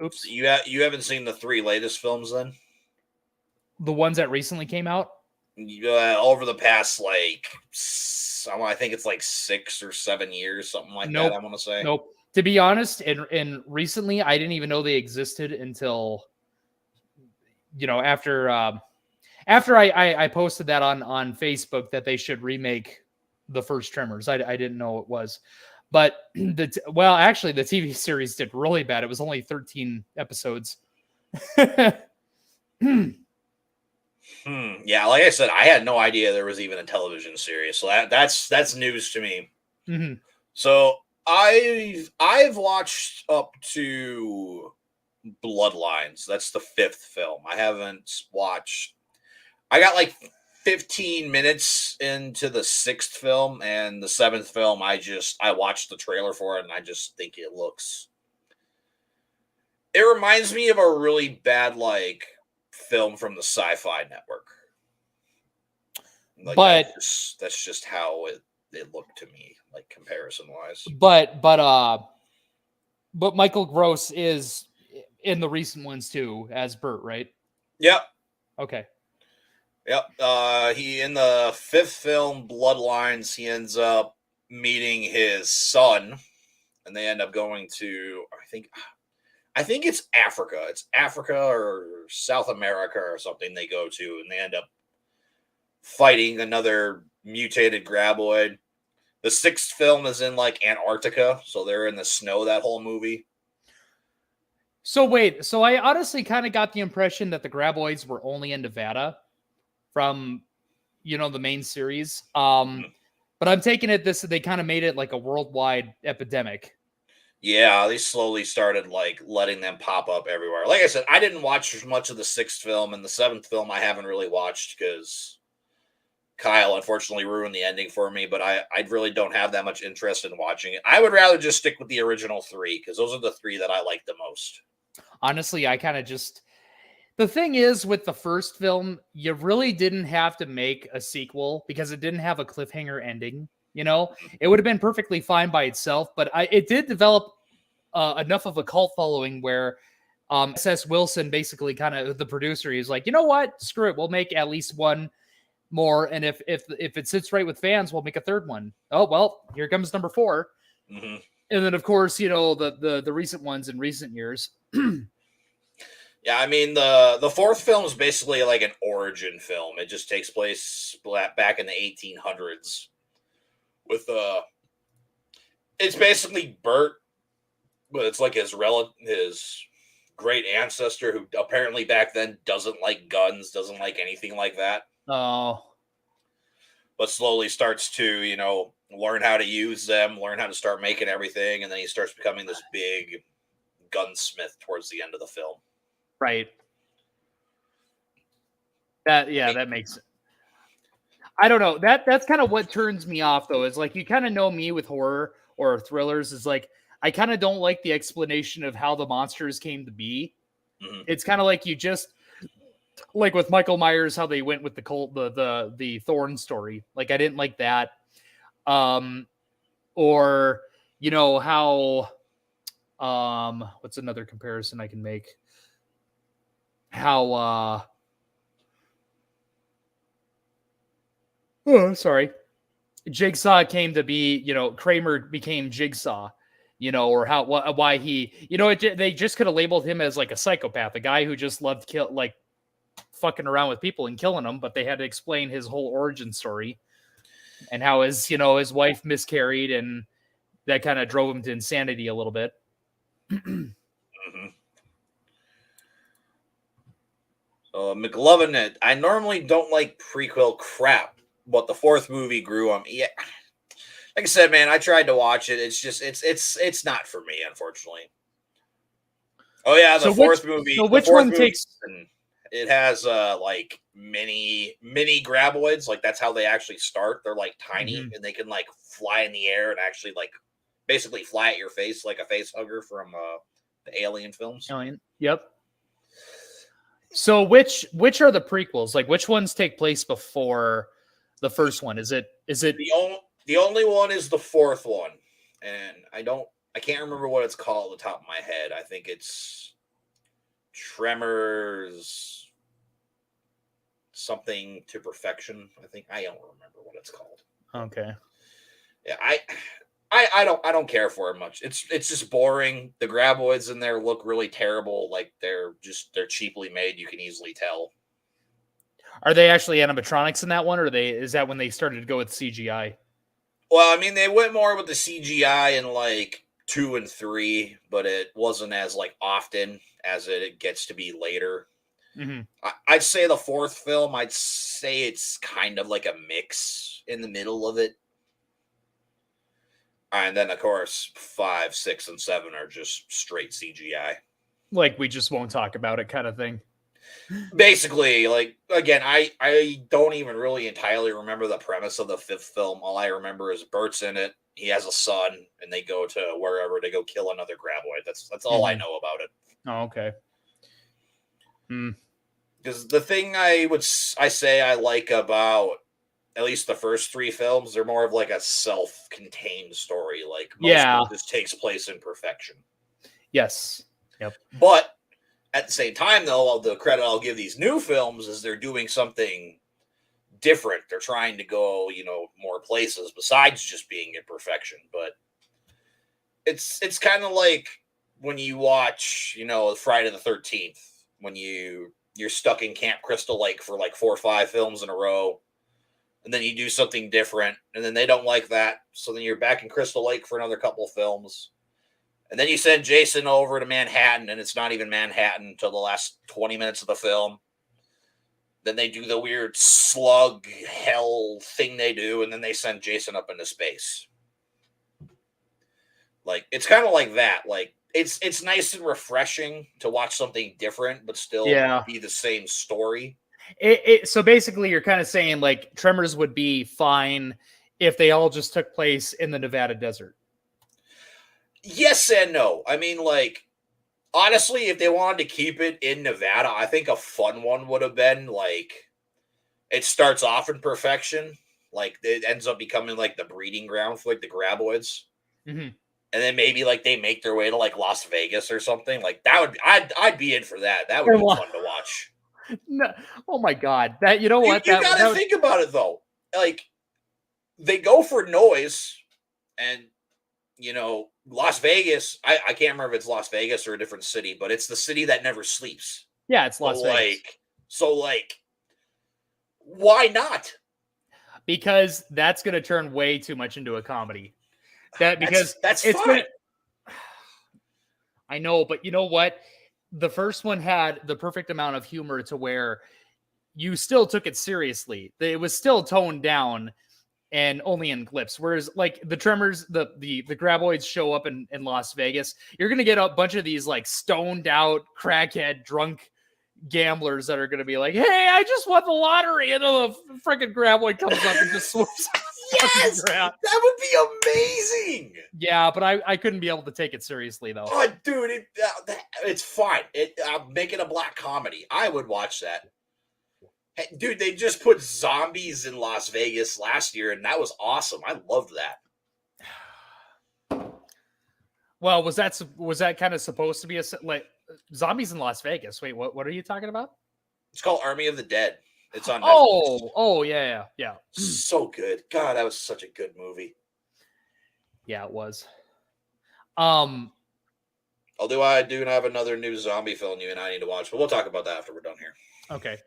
Oops. You haven't seen the 3 latest films then? The ones that recently came out? Over the past, like, I think it's like 6 or 7 years, something like that, I want to say. Nope. To be honest, and recently, I didn't even know they existed until, after I posted that on Facebook that they should remake the first Tremors. I didn't know it was. But actually, the TV series did really bad. It was only 13 episodes. Yeah, like I said, I had no idea there was even a television series. So that's news to me. Mm-hmm. So I've watched up to Bloodlines. That's the 5th film. I haven't watched. I got like 15 minutes into the 6th film, and the 7th film, I watched the trailer for it, and I just think it reminds me of a really bad, like, film from the Sci-Fi Network. Like, but that's just how it looked to me, like, comparison-wise. But Michael Gross is in the recent ones too, as Bert, right? Yep. Okay. Yep. He in the 5th film, Bloodlines, he ends up meeting his son, and they end up going to I think it's Africa. It's Africa or South America or something they go to, and they end up fighting another mutated graboid. The 6th film is in like Antarctica, so they're in the snow that whole movie. So wait, so I honestly kind of got the impression that the graboids were only in Nevada from, the main series. But I'm taking it they kind of made it like a worldwide epidemic. Yeah, they slowly started like letting them pop up everywhere. Like I said, I didn't watch much of the 6th film, and the 7th film I haven't really watched because Kyle unfortunately ruined the ending for me, but I really don't have that much interest in watching it. I would rather just stick with the original 3 because those are the 3 that I like the most. Honestly, I kind of just... The thing is, with the first film, you really didn't have to make a sequel because it didn't have a cliffhanger ending. It would have been perfectly fine by itself, but it did develop enough of a cult following where S.S. Wilson basically kind of, the producer, he's like, you know what? Screw it. We'll make at least one more, and if it sits right with fans, we'll make a third one. Oh, well, here comes number 4. Mm-hmm. And then, of course, the recent ones in recent years. Yeah, I mean, the 4th film is basically like an origin film. It just takes place back in the 1800s. With it's basically Bert, but it's like his great ancestor who apparently back then doesn't like guns, doesn't like anything like that. Oh. But slowly starts to, learn how to use them, learn how to start making everything, and then he starts becoming this big gunsmith towards the end of the film. Right. That makes sense. I don't know. That's kind of what turns me off, though, is like, you kind of know me with horror or thrillers, is like, I kind of don't like the explanation of how the monsters came to be. Mm-hmm. It's kind of like you just, like with Michael Myers, how they went with the Thorn story. Like, I didn't like that. Or, how, what's another comparison I can make? How, sorry. Jigsaw came to be, Kramer became Jigsaw, or why he, they just could have labeled him as like a psychopath, a guy who just loved fucking around with people and killing them, but they had to explain his whole origin story and how his wife miscarried, and that kind of drove him to insanity a little bit. Mm-hmm. McLovin, I normally don't like prequel crap, but the fourth movie grew on me. Yeah, like I said, man, I tried to watch it. It's just it's not for me, unfortunately. Oh yeah, the fourth movie. So which one takes? It has like mini graboids. Like that's how they actually start. They're like tiny and they can like fly in the air and actually like basically fly at your face like a face hugger from the Alien films. Alien. Yep. So which are the prequels? Like which ones take place before the first one? Is it the only one is the fourth one, and I can't remember what it's called at the top of my head. I think it's Tremors something to perfection. I don't remember what it's called. Okay. Yeah, I don't care for it much. It's just boring. The graboids in there look really terrible. Like they're cheaply made. You can easily tell. Are they actually animatronics in that one, or is that when they started to go with CGI? Well, I mean, they went more with the CGI in like 2 and 3, but it wasn't as like often as it gets to be later. Mm-hmm. I'd say the fourth film, I'd say it's kind of like a mix in the middle of it. And then, of course, 5, 6, and 7 are just straight CGI. Like, we just won't talk about it kind of thing. Basically, like, again, I don't even really entirely remember the premise of the fifth film. All I remember is Bert's in it. He has a son, and they go to wherever to go kill another graboid. That's all I know about it. Oh, okay. Because the thing I say I like about at least the first 3 films, they're more of like a self-contained story. Like most of it just takes place in perfection. Yes. Yep. But at the same time, though, the credit I'll give these new films is they're doing something different. They're trying to go, more places besides just being in perfection. But it's kind of like when you watch, Friday the 13th, when you're stuck in Camp Crystal Lake for like 4 or 5 films in a row, and then you do something different, and then they don't like that, so then you're back in Crystal Lake for another couple of films. And then you send Jason over to Manhattan, and it's not even Manhattan until the last 20 minutes of the film. Then they do the weird slug hell thing they do, and then they send Jason up into space. Like, it's kind of like that. Like, it's nice and refreshing to watch something different, but still be the same story. So basically, you're kind of saying, like, Tremors would be fine if they all just took place in the Nevada desert. Yes and no. I mean, like, honestly, if they wanted to keep it in Nevada, I think a fun one would have been, like, it starts off in perfection. Like, it ends up becoming, like, the breeding ground for, like, the graboids. Mm-hmm. And then maybe, like, they make their way to, like, Las Vegas or something. Like, that would, I'd be in for that. That would be fun to watch. No. Oh, my God. That, you know what? You got to think about it, though. Like, they go for noise and, Las Vegas, I can't remember if it's Las Vegas or a different city, but it's the city that never sleeps. Yeah, it's Las Vegas. So, why not? Because that's going to turn way too much into a comedy. That's fine. I know, but you know what? The first one had the perfect amount of humor to where you still took it seriously. It was still toned down and only in clips. Whereas like the Tremors, the graboids show up in Las Vegas, you're going to get a bunch of these like stoned out, crackhead, drunk gamblers that are going to be like, hey, I just won the lottery. And the freaking graboid comes up and just swoops. Yes, that would be amazing. Yeah, but I couldn't be able to take it seriously though. Oh, dude, it's fine. I'm making a black comedy. I would watch that. Hey, dude, they just put zombies in Las Vegas last year, and that was awesome. I loved that. Well, was that kind of supposed to be like zombies in Las Vegas? Wait, what are you talking about? It's called Army of the Dead. It's on Netflix. Oh, yeah. So good. God, that was such a good movie. Yeah, it was. Although I do have another new zombie film you and I need to watch, but we'll talk about that after we're done here. Okay.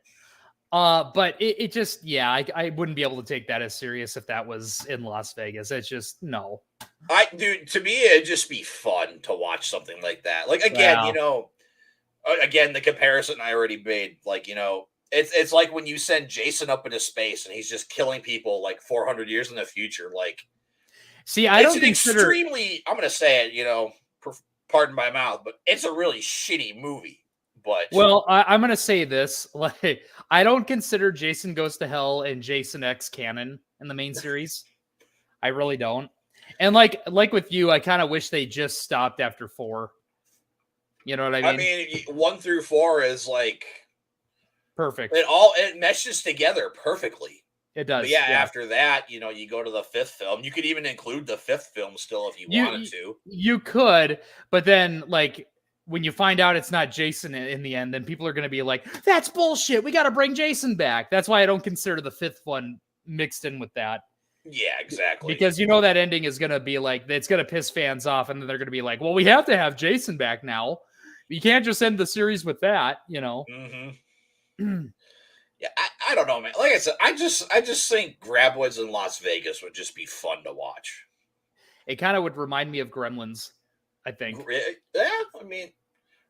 But it just, I wouldn't be able to take that as serious if that was in Las Vegas. It's just, no. To me, it'd just be fun to watch something like that. Like, again, Again, the comparison I already made, like, it's like when you send Jason up into space and he's just killing people like 400 years in the future. Like, see, I don't consider extremely. I'm going to say it. Pardon my mouth, but it's a really shitty movie. But well, I'm going to say this: like, I don't consider Jason Goes to Hell and Jason X canon in the main series. I really don't. And like with you, I kind of wish they just stopped after 4. You know what I mean? I mean, 1 through 4 is like perfect. It meshes together perfectly. It does. But yeah, after that, you go to the 5th film. You could even include the 5th film still if you wanted to. You could, but then like when you find out it's not Jason in the end, then people are going to be like, "That's bullshit. We got to bring Jason back." That's why I don't consider the 5th one mixed in with that. Yeah, exactly. Because that ending is going to be like, it's going to piss fans off, and then they're going to be like, "Well, we have to have Jason back now. You can't just end the series with that." Mm-hmm. Yeah, I don't know, man. Like I said, I just think Graboids in Las Vegas would just be fun to watch. It kind of would remind me of Gremlins, I think. Yeah, I mean,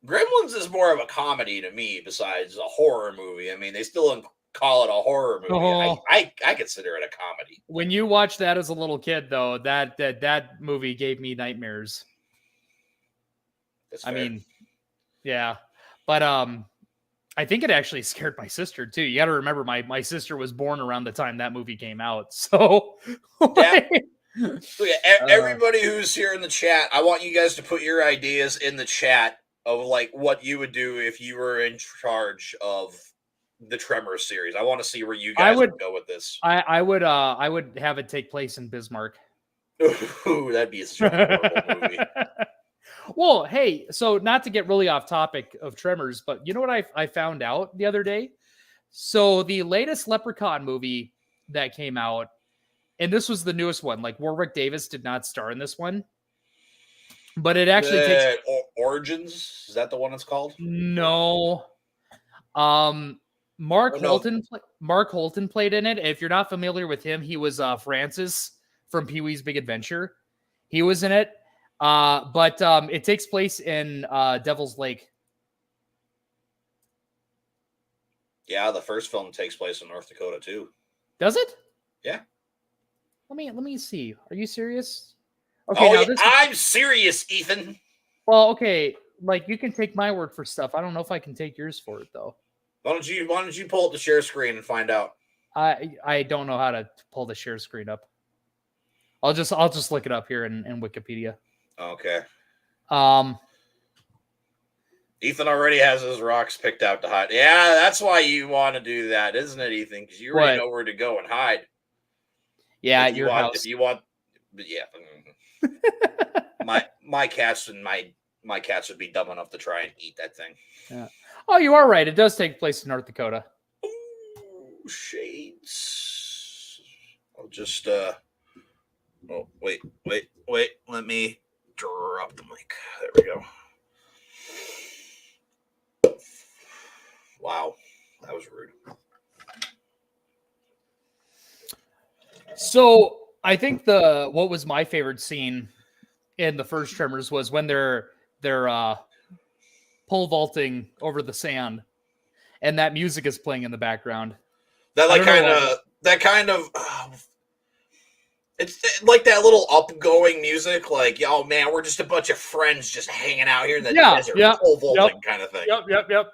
Gremlins is more of a comedy to me besides a horror movie. I mean, they still call it a horror movie. Oh. I consider it a comedy. When you watch that as a little kid, though, that movie gave me nightmares. I mean, yeah. But I think it actually scared my sister too. You got to remember, my sister was born around the time that movie came out. So yeah. So yeah, everybody who's here in the chat, I want you guys to put your ideas in the chat of like what you would do if you were in charge of the Tremors series. I want to see where you guys would go with this. I would have it take place in Bismarck. Ooh, that'd be a horrible movie. Well, hey, so not to get really off topic of Tremors, but you know what I found out the other day? So the latest Leprechaun movie that came out, and this was the newest one, like Warwick Davis did not star in this one, but it actually takes Origins. Is that the one it's called? No. Mark Holton played in it. If you're not familiar with him, he was Francis from Pee-wee's Big Adventure. He was in it. But it takes place in Devil's Lake. Yeah, the first film takes place in North Dakota too. Does it? Yeah. Let me see. Are you serious? Okay, I'm serious, Ethan. Well, okay, like you can take my word for stuff. I don't know if I can take yours for it though. Why don't you pull up the share screen and find out? I don't know how to pull the share screen up. I'll just look it up here in Wikipedia. Okay. Ethan already has his rocks picked out to hide. Yeah, that's why you want to do that, isn't it, Ethan? Because you already know where to go and hide. Yeah, at your house. If you want, yeah. my cats and my cats would be dumb enough to try and eat that thing. Yeah. Oh, you are right. It does take place in North Dakota. Ooh, shades. I'll just Oh, wait. Let me drop the mic. There we go. Wow. That was rude. So I think what was my favorite scene in the first Tremors was when they're pole vaulting over the sand and that music is playing in the background. That kind of it's like that little upgoing music, like, oh man, we're just a bunch of friends just hanging out here in the desert, pole vaulting kind of thing. Yep.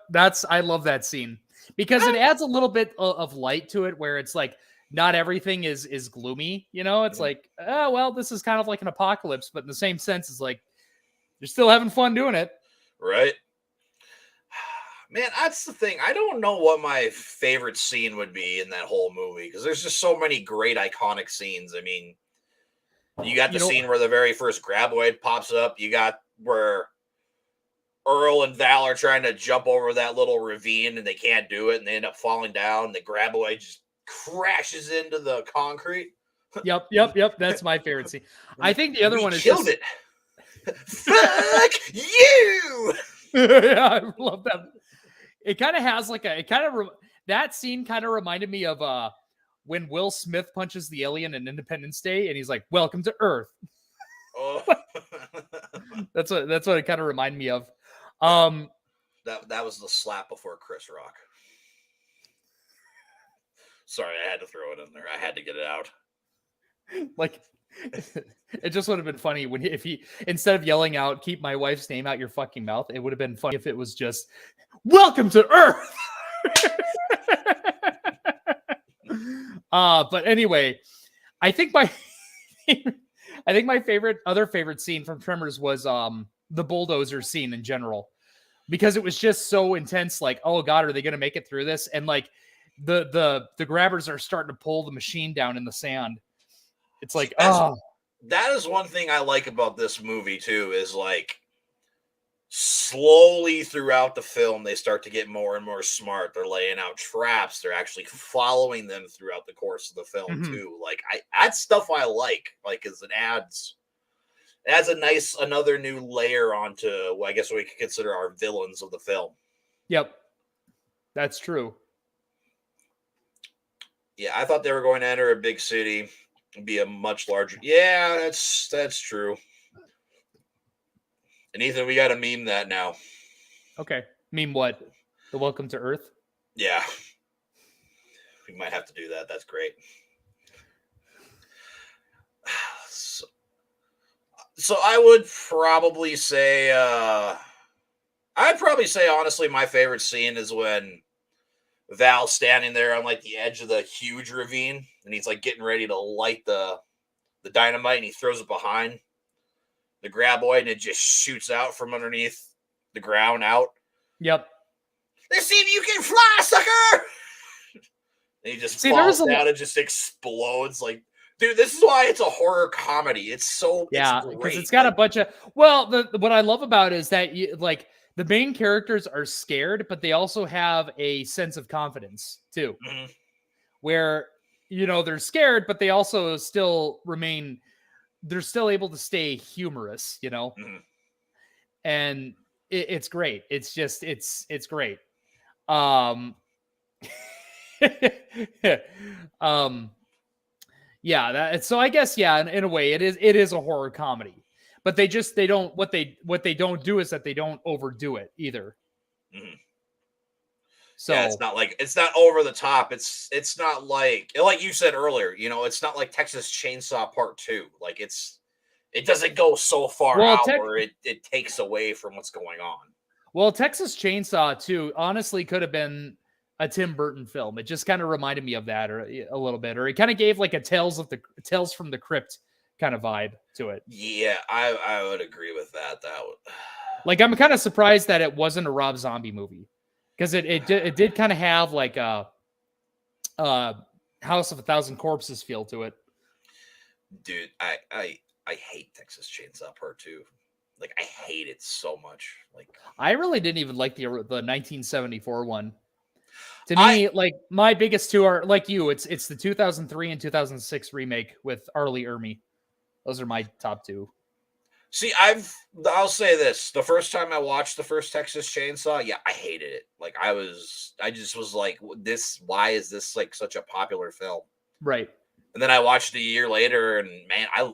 I love that scene because it adds a little bit of light to it, where it's like not everything is gloomy. It's like, oh well, this is kind of like an apocalypse, but in the same sense, it's like you're still having fun doing it, right? Man, that's the thing. I don't know what my favorite scene would be in that whole movie because there's just so many great iconic scenes. I mean, you got the scene where the very first Graboid pops up. You got where Earl and Val are trying to jump over that little ravine and they can't do it and they end up falling down. The Graboid just crashes into the concrete. Yep. That's my favorite scene. I think the other one is killed it. Fuck you. Yeah, I love that. It kind of has like that scene kind of reminded me of when Will Smith punches the alien in Independence Day and he's like, "Welcome to Earth." Oh. That's what it kind of reminded me of. that was the slap before Chris Rock. Sorry, I had to throw it in there. I had to get it out. Like, it just would have been funny if he, instead of yelling out, "Keep my wife's name out your fucking mouth," it would have been funny if it was just, "Welcome to Earth." But anyway, I think my other favorite scene from Tremors was the bulldozer scene in general, because it was just so intense. Like, oh god, are they going to make it through this? And like the grabbers are starting to pull the machine down in the sand. It's like, that is one thing I like about this movie too, is like slowly throughout the film they start to get more and more smart. They're laying out traps. They're actually following them throughout the course of the film too. Like, that's stuff I like because it adds another new layer onto I guess we could consider our villains of the film. Yep, that's true. Yeah, I thought they were going to enter a big city, be a much larger. Yeah, that's true. And Ethan, we got to meme that now. Okay. Meme what? The Welcome to Earth? Yeah. We might have to do that. That's great. So I would probably say, honestly, my favorite scene is when Val's standing there on like the edge of the huge ravine, and he's like getting ready to light the dynamite, and he throws it behind the graboid, and it just shoots out from underneath the ground out. Yep. Let's see if you can fly, sucker! And he just falls down and just explodes. Like, dude, this is why it's a horror comedy. It's because it's got a bunch of. Well, what I love about it is that the main characters are scared, but they also have a sense of confidence too, where they're scared, but they also still remain. They're still able to stay humorous, and it's great. It's just it's great. Yeah, so I guess in a way it is a horror comedy, but they don't what they don't do is that they don't overdo it either. So yeah, it's not over the top. It's not like you said earlier, it's not like Texas Chainsaw Part 2. Like it doesn't go so far out where it takes away from what's going on. Well, Texas Chainsaw 2 honestly could have been a Tim Burton film. It just kind of reminded me of that a little bit, or it kind of gave like a Tales from the Crypt kind of vibe to it. Yeah, I would agree with that. Like, I'm kind of surprised that it wasn't a Rob Zombie movie, because it did kind of have like a House of a Thousand Corpses feel to it. Dude, I hate Texas Chainsaw Part 2. Like, I hate it so much. Like, I really didn't even like the 1974 one. To me, like, my biggest two are like you. It's the 2003 and 2006 remake with Arlie Ermy. Those are my top two. See, I'll say this: the first time I watched the first Texas Chainsaw, I hated it. Like, I just was like, this. Why is this like such a popular film? Right. And then I watched it a year later, and man, I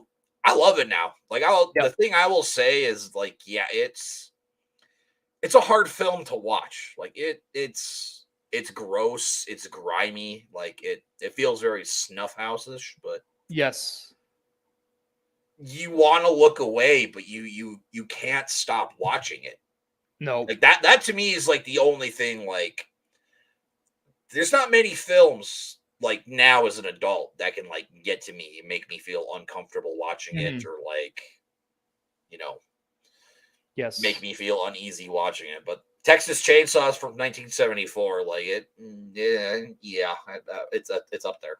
love it now. Like, the thing I will say is, like, it's a hard film to watch. Like, it's gross, it's grimy, like it feels very Snuff House-ish, but yes, you want to look away, but you can't stop watching it. No, like that to me is like the only thing. Like, there's not many films like now as an adult that can like get to me and make me feel uncomfortable watching it, or like yes, make me feel uneasy watching it. But Texas Chainsaw is from 1974. Like it's up there.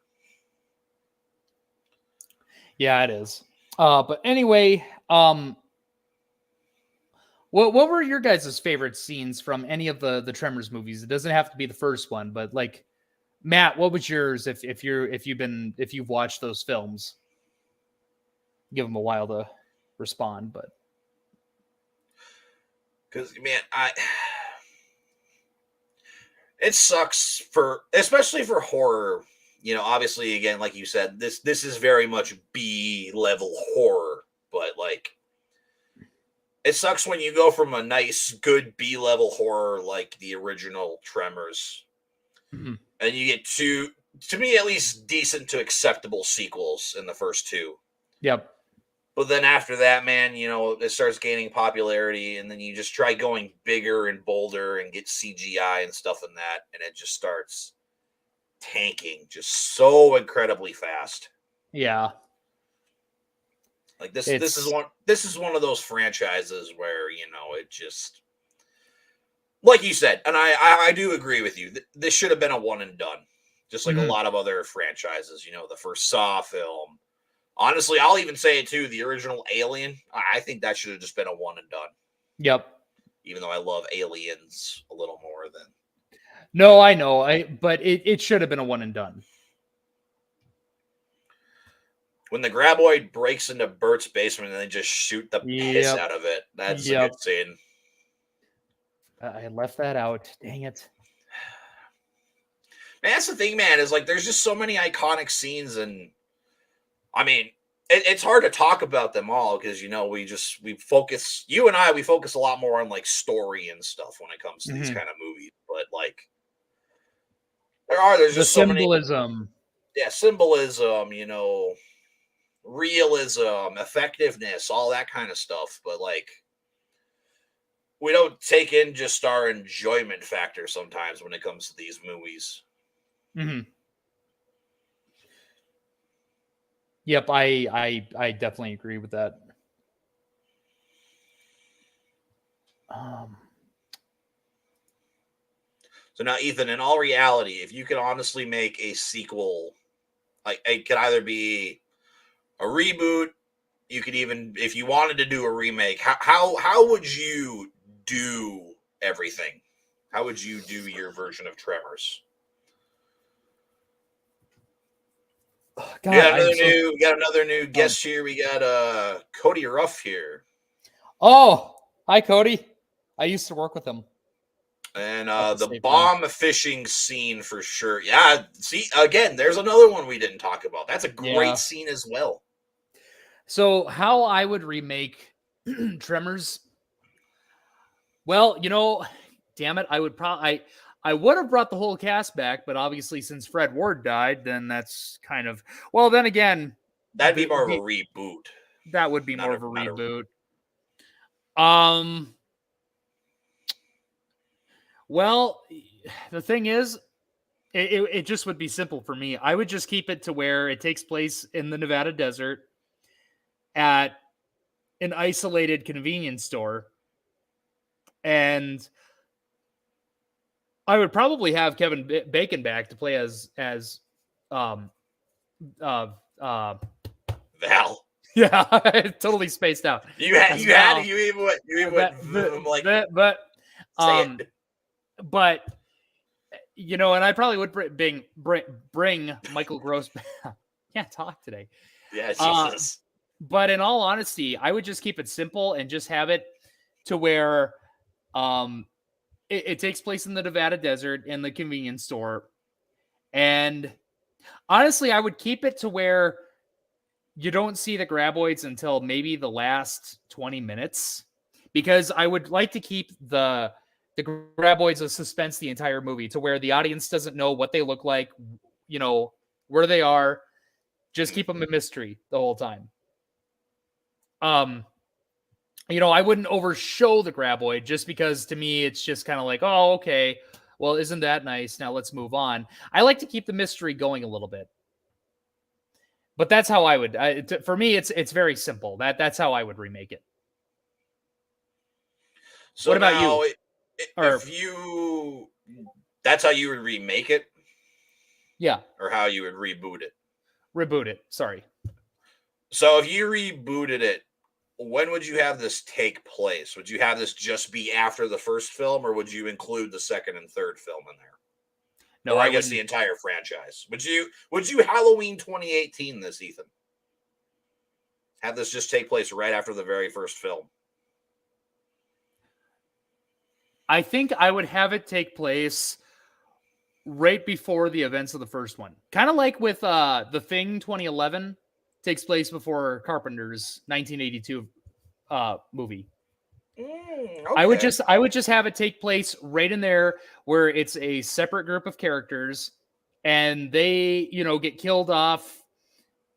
Yeah, it is. But anyway, what were your guys' favorite scenes from any of the Tremors movies? It doesn't have to be the first one, but like, Matt, what was yours if you've watched those films? Give them a while to respond, but because man, it sucks especially for horror. Obviously, again, like you said, this is very much B level horror, but like It sucks when you go from a nice, good B-level horror like the original Tremors, and you get two, to me at least, decent to acceptable sequels in the first two. Yep. But then after that, man, it starts gaining popularity, and then you just try going bigger and bolder and get CGI and stuff in that, and it just starts tanking just so incredibly fast. Yeah. Like this is one of those franchises where, it just, like you said, and I do agree with you. This should have been a one and done. Just like a lot of other franchises, the first Saw film. Honestly, I'll even say it too. The original Alien, I think that should have just been a one and done. Yep. Even though I love Aliens a little more than. No, I know. But it should have been a one and done. When the graboid breaks into Bert's basement and they just shoot the piss out of it, that's a good scene. I left that out. Dang it. Man, that's the thing, man, is like there's just so many iconic scenes, and I mean, it's hard to talk about them all because we focus a lot more on like story and stuff when it comes to these kind of movies. But like there's just so symbolism. Symbolism, realism, effectiveness, all that kind of stuff. But like we don't take in just our enjoyment factor sometimes when it comes to these movies. Yep, I definitely agree with that. So now, Ethan, in all reality, if you could honestly make a sequel, like it could either be a reboot, you could even, if you wanted to do a remake, how would you do everything? How would you do your version of Tremors? God, we got another new guest here. We got Cody Ruff here. Oh, hi Cody. I used to work with him. And the bomb fishing scene for sure. Yeah, see, again, there's another one we didn't talk about. That's a great scene as well. So how I would remake Tremors? Well, damn it, I would probably I would have brought the whole cast back, but obviously since Fred Ward died, then that's kind of, well, then again, that'd be more of a reboot. That would be more of a reboot. Well, the thing is, it just would be simple for me. I would just keep it to where it takes place in the Nevada desert at an isolated convenience store. And I would probably have Kevin Bacon back to play as Val. Yeah, totally spaced out. You even went but and I probably would bring Michael Gross back. Can't talk today. Yeah, Jesus. But in all honesty, I would just keep it simple and just have it to where it takes place in the Nevada desert in the convenience store. And honestly, I would keep it to where you don't see the graboids until maybe the last 20 minutes, because I would like to keep the graboids of suspense the entire movie to where the audience doesn't know what they look like, where they are. Just keep them a mystery the whole time. I wouldn't overshow the graboid just because to me, it's just kind of like, oh, okay, well, isn't that nice? Now let's move on. I like to keep the mystery going a little bit. But that's how I would. For me, it's very simple. That's how I would remake it. So what about you? That's how you would remake it? Yeah. Or how you would reboot it? Reboot it. Sorry. So if you rebooted it, when would you have this take place? Would you have this just be after the first film, or would you include the second and third film in there? No, or I guess the entire franchise. Would you Halloween 2018 this, Ethan? Have this just take place right after the very first film? I think I would have it take place right before the events of the first one. Kind of like with The Thing 2011 takes place before Carpenter's 1982 movie. Okay. I would just have it take place right in there where it's a separate group of characters and they, get killed off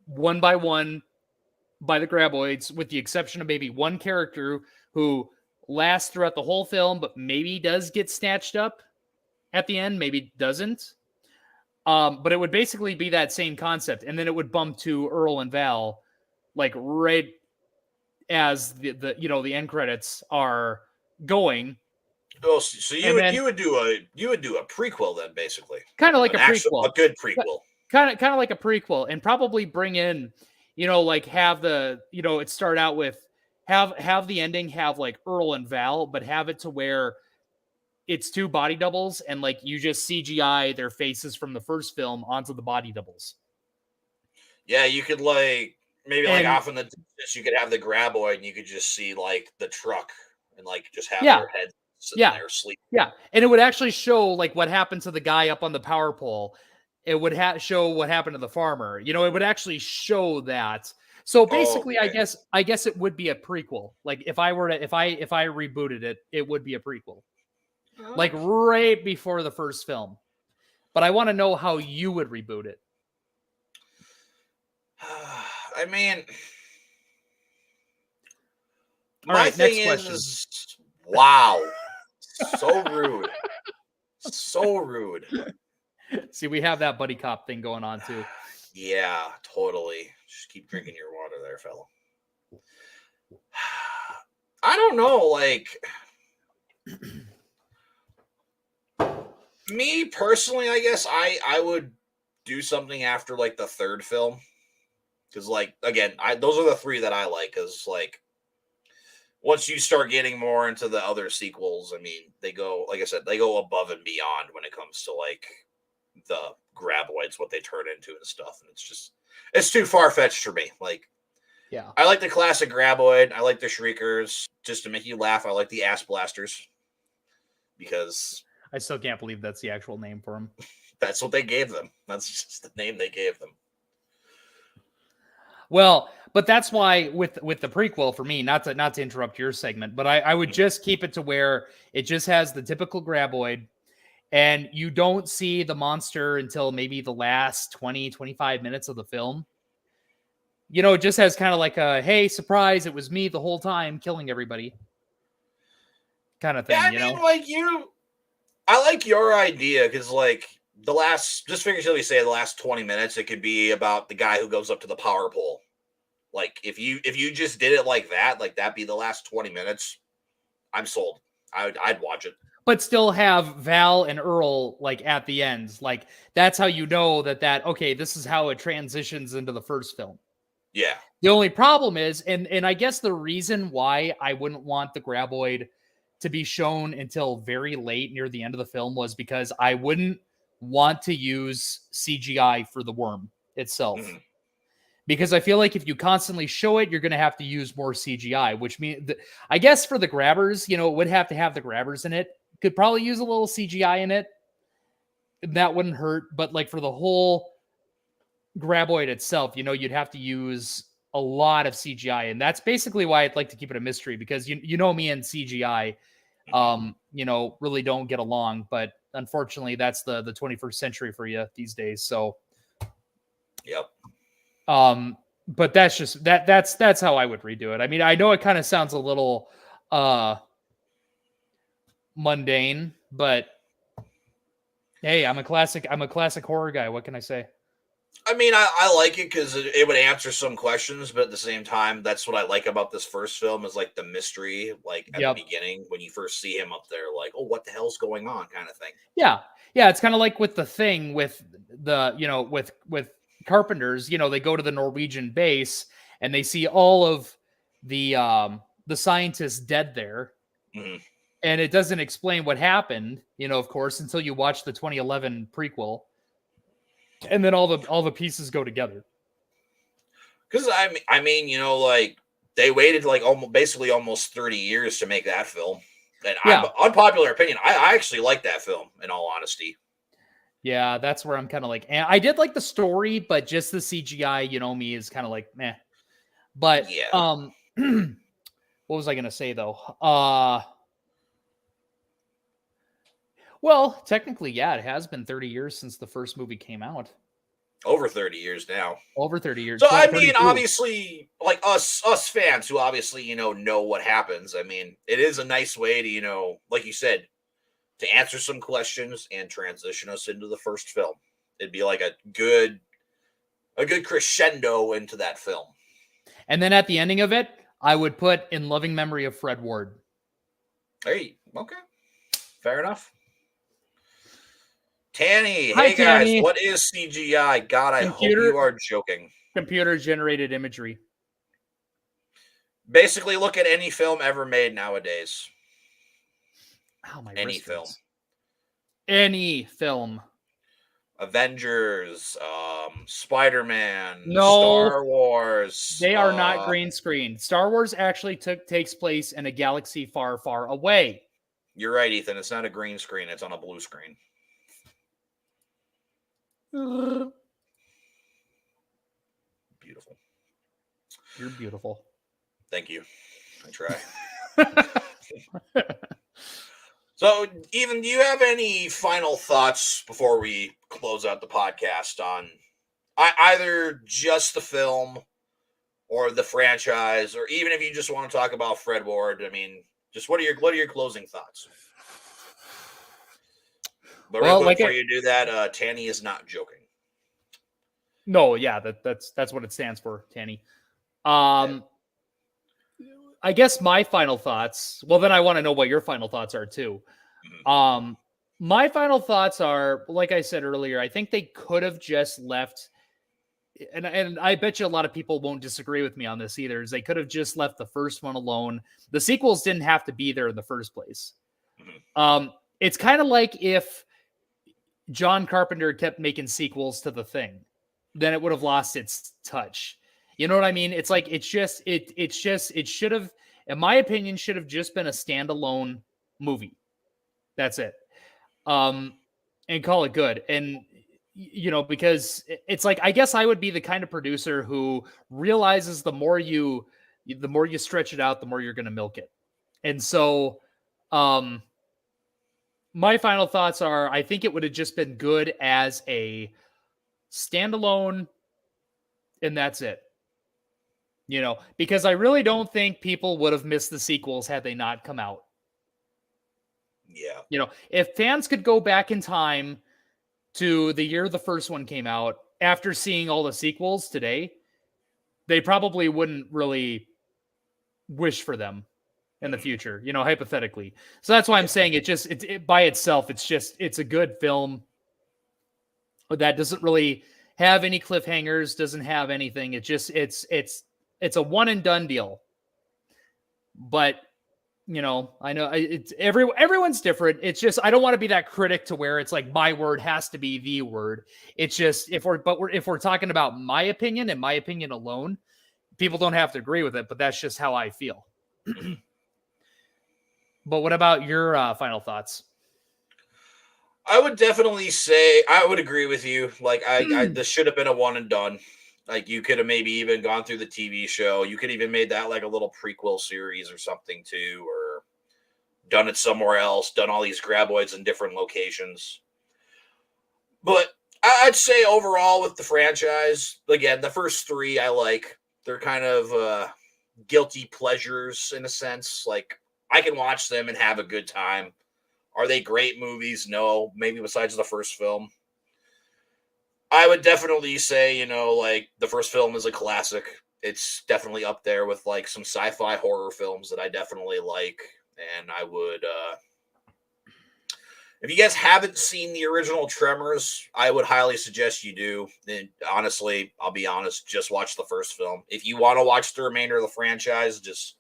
one by one by the graboids, with the exception of maybe one character who lasts throughout the whole film, but maybe does get snatched up at the end, maybe doesn't. But it would basically be that same concept, and then it would bump to Earl and Val, like right as the end credits are going. Oh, so you would do a prequel then, basically, kind of like a prequel, a good prequel, kind of like a prequel, and probably bring in, like have the, it start out with have the ending have like Earl and Val, but have it to where it's two body doubles and like you just CGI their faces from the first film onto the body doubles. Yeah, you could like maybe like off in the distance, you could have the graboid and you could just see like the truck and like just have their heads sitting there sleeping. Yeah, and it would actually show like what happened to the guy up on the power pole. It would show what happened to the farmer. It would actually show that. So basically, okay. I guess it would be a prequel. Like if I rebooted it, it would be a prequel. Like right before the first film. But I want to know how you would reboot it. I mean, all right, next question. Wow. So rude. So rude. See, we have that buddy cop thing going on too. Yeah, totally. Just keep drinking your water there, fella. I don't know, like me personally, I guess I would do something after like the third film. Because like again, those are the three that I like, because like once you start getting more into the other sequels, I mean, they go, like I said, they go above and beyond when it comes to like the graboids, what they turn into and stuff. And it's too far-fetched for me. Like, yeah, I like the classic graboid. I like the shriekers. Just to make you laugh, I like the ass blasters. Because I still can't believe that's the actual name for them. That's what they gave them. That's just the name they gave them. Well, but that's why with the prequel, for me, not to interrupt your segment, but I would just keep it to where it just has the typical graboid, and you don't see the monster until maybe the last 20, 25 minutes of the film. It just has kind of like a, hey, surprise, it was me the whole time killing everybody kind of thing, yeah, I like your idea, because like just figuratively say the last 20 minutes, it could be about the guy who goes up to the power pole. Like if you just did it like that, like that'd be the last 20 minutes, I'm sold. I'd watch it. But still have Val and Earl like at the end. Like that's how you know that okay, this is how it transitions into the first film. Yeah. The only problem is, and I guess the reason why I wouldn't want the graboid to be shown until very late near the end of the film was because I wouldn't want to use CGI for the worm itself. Mm-hmm. Because I feel like if you constantly show it, you're going to have to use more CGI, which means, I guess for the grabbers, it would have to have the grabbers in it. Could probably use a little CGI in it. That wouldn't hurt. But like for the whole graboid itself, you'd have to use a lot of CGI. And that's basically why I'd like to keep it a mystery, because me and CGI, really don't get along. But unfortunately, that's the 21st century for you these days. So, yep. But that's just that's how I would redo it. I mean, I know it kind of sounds a little mundane, but hey, I'm a classic horror guy. What can I say? I mean, I like it because it would answer some questions, but at the same time, that's what I like about this first film is like the mystery, like at the beginning when you first see him up there, like, oh, what the hell's going on, kind of thing. Yeah, it's kind of like with the Thing, with the with Carpenters, they go to the Norwegian base and they see all of the scientists dead there. Mm-hmm. And it doesn't explain what happened, of course, until you watch the 2011 prequel. And then all the pieces go together. Because I mean, like they waited like almost 30 years to make that film. And unpopular opinion, I actually like that film, in all honesty. Yeah, that's where I'm kind of like, I did like the story, but just the CGI, me, is kind of like, meh. But what was I going to say though? Well, technically, yeah, it has been 30 years since the first movie came out. Over 30 years now. Over 30 years. So, I mean, obviously, like us fans who obviously, know what happens. I mean, it is a nice way to, like you said, to answer some questions and transition us into the first film. It'd be like a good crescendo into that film. And then at the ending of it, I would put In Loving Memory of Fred Ward. Hey, okay. Fair enough. Tanny, Hi, hey guys, Tanny. what is CGI? God, I hope you are joking. Computer-generated imagery. – Basically, look at any film ever made nowadays. Any film. Any film. Avengers, Spider-Man, no, Star Wars. They are not green screen. Star Wars actually takes place in a galaxy far, far away. You're right, Ethan. It's not a green screen. It's on a blue screen. Beautiful. You're beautiful. Thank you. I try. So, Ethan, do you have any final thoughts before we close out the podcast on either just the film or the franchise, or even if you just want to talk about Fred Ward? I mean, just what are your closing thoughts? But real quick, before you do that, Tanny is not joking. No, yeah, that's what it stands for, Tanny. I guess my final thoughts. Well, then I want to know what your final thoughts are too. My final thoughts are, like I said earlier, I think they could have just left, and I bet you a lot of people won't disagree with me on this either, is they could have just left the first one alone. The sequels didn't have to be there in the first place. It's kind of like if John Carpenter kept making sequels to The Thing, then it would have lost its touch. You know what I mean? It's like, it should have, in my opinion, should have just been a standalone movie. That's it. And call it good. And, because it's like, I guess I would be the kind of producer who realizes the more you stretch it out, the more you're going to milk it. And so, my final thoughts are, I think it would have just been good as a standalone, and that's it. Because I really don't think people would have missed the sequels had they not come out. Yeah. If fans could go back in time to the year the first one came out, after seeing all the sequels today, they probably wouldn't really wish for them in the future, hypothetically. So that's why I'm saying it by itself, it's a good film that doesn't really have any cliffhangers, doesn't have anything. It's a one and done deal. But I know everyone's different. It's just, I don't want to be that critic to where it's like my word has to be the word. It's just, if we're talking about my opinion and my opinion alone, people don't have to agree with it, but that's just how I feel. But what about your final thoughts? I would definitely say I would agree with you. Like, this should have been a one and done. Like, you could have maybe even gone through the TV show. You could even made that like a little prequel series or something too, or done it somewhere else, done all these graboids in different locations. But I'd say overall with the franchise, again, the first three I like. They're kind of guilty pleasures in a sense. Like, I can watch them and have a good time. Are they great movies? No. Maybe besides the first film. I would definitely say, like, the first film is a classic. It's definitely up there with, like, some sci-fi horror films that I definitely like. And I would, if you guys haven't seen the original Tremors, I would highly suggest you do. And honestly, I'll be honest, just watch the first film. If you want to watch the remainder of the franchise, just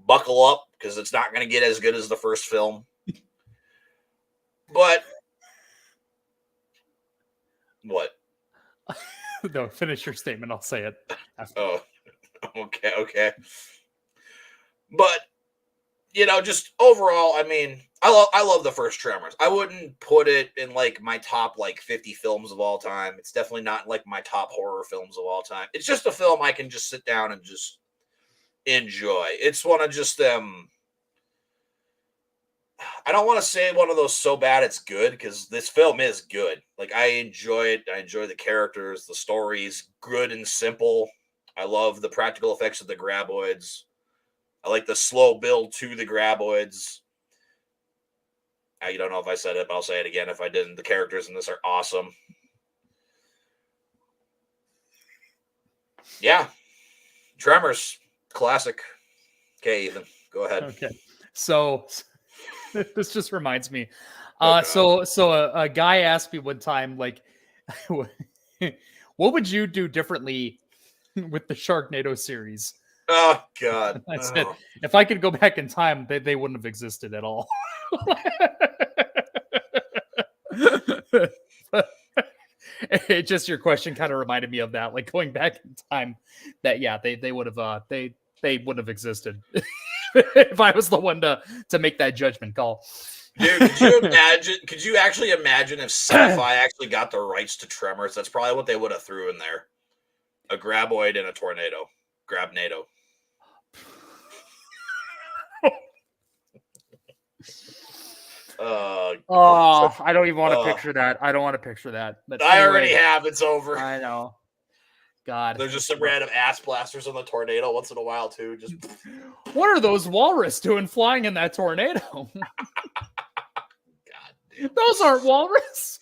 buckle up, because it's not going to get as good as the first film. But what? No, finish your statement. I'll say it after. Oh, okay. But, just overall, I mean, I love the first Tremors. I wouldn't put it in, like, my top, 50 films of all time. It's definitely not, like, my top horror films of all time. It's just a film I can just sit down and just enjoy. It's one of just them. I don't want to say one of those so bad it's good, because this film is good. Like, I enjoy it. I enjoy the characters. The story's good and simple. I love the practical effects of the graboids. I like the slow build to the graboids. I don't know if I said it, but I'll say it again if I didn't. The characters in this are awesome. Yeah. Tremors. Classic. Okay, Ethan, go ahead. Okay. So this just reminds me. So a guy asked me one time, like, what would you do differently with the Sharknado series? Oh, God. I said, if I could go back in time, they wouldn't have existed at all. It just, your question kind of reminded me of that, like going back in time, that they would have they wouldn't have existed if I was the one to make that judgment call. Dude, could you imagine? Could you actually imagine if sci-fi actually got the rights to Tremors? That's probably what they would have threw in there: a graboid and a tornado, grabnado. I don't even want to picture that. I don't want to picture that. But I already have. It's over. I know. God. There's just some random ass blasters on the tornado once in a while, too. Just what are those walrus doing flying in that tornado? God, those aren't walrus.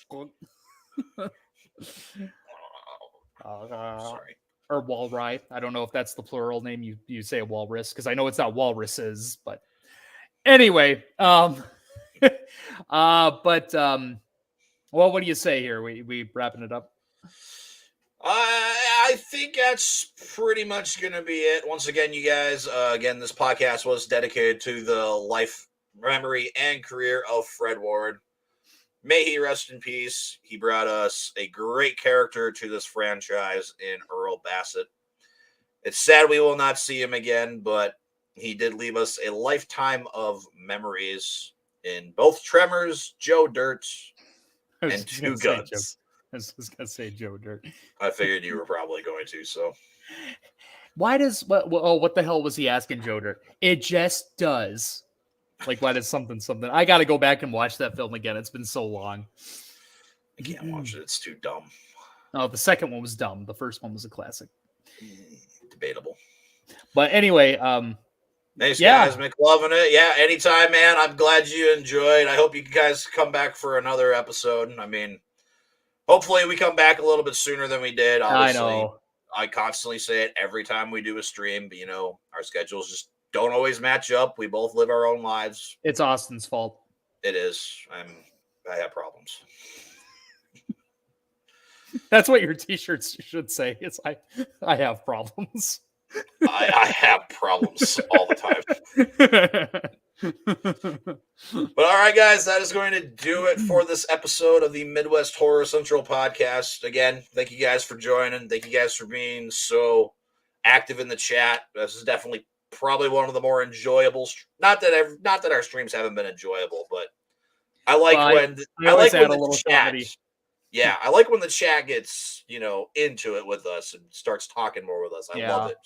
Sorry. Or walrus. I don't know if that's the plural name. You say a walrus, because I know it's not walruses, but anyway, well, what do you say here? We wrapping it up? I think that's pretty much going to be it. Once again, you guys, this podcast was dedicated to the life, memory, and career of Fred Ward. May he rest in peace. He brought us a great character to this franchise in Earl Bassett. It's sad we will not see him again, but he did leave us a lifetime of memories in both Tremors, Joe Dirt, and Two Guns. I was just going to say Joe Dirt. I figured you were probably going to, so. Why does, what the hell was he asking Joe Dirt? It just does. Like, why does something? I got to go back and watch that film again. It's been so long. I can't watch it. It's too dumb. Oh, the second one was dumb. The first one was a classic. Debatable. But anyway, thanks, guys. McLovin it. Yeah, anytime, man. I'm glad you enjoyed. I hope you guys come back for another episode. I mean, hopefully we come back a little bit sooner than we did. Obviously, I know. I constantly say it every time we do a stream, but, our schedules just don't always match up. We both live our own lives. It's Austin's fault. It is. I have problems. That's what your t-shirts should say. It's I have problems. I have problems all the time. But all right, guys, that is going to do it for this episode of the Midwest Horror Central podcast. Again, thank you guys for joining. Thank you guys for being so active in the chat. This is definitely probably one of the more enjoyable. Not that our streams haven't been enjoyable, but I like when the chat. Comedy. Yeah, I like when the chat gets, into it with us and starts talking more with us. I love it.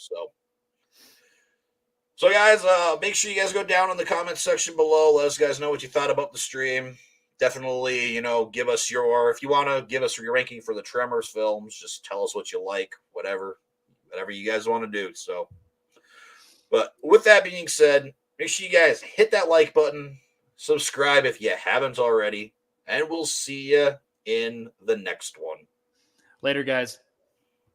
So guys, make sure you guys go down in the comments section below. Let us guys know what you thought about the stream. Definitely, give us if you want to give us your ranking for the Tremors films, just tell us what you like, whatever you guys want to do. So, but with that being said, make sure you guys hit that like button, subscribe if you haven't already, and we'll see you in the next one. Later, guys.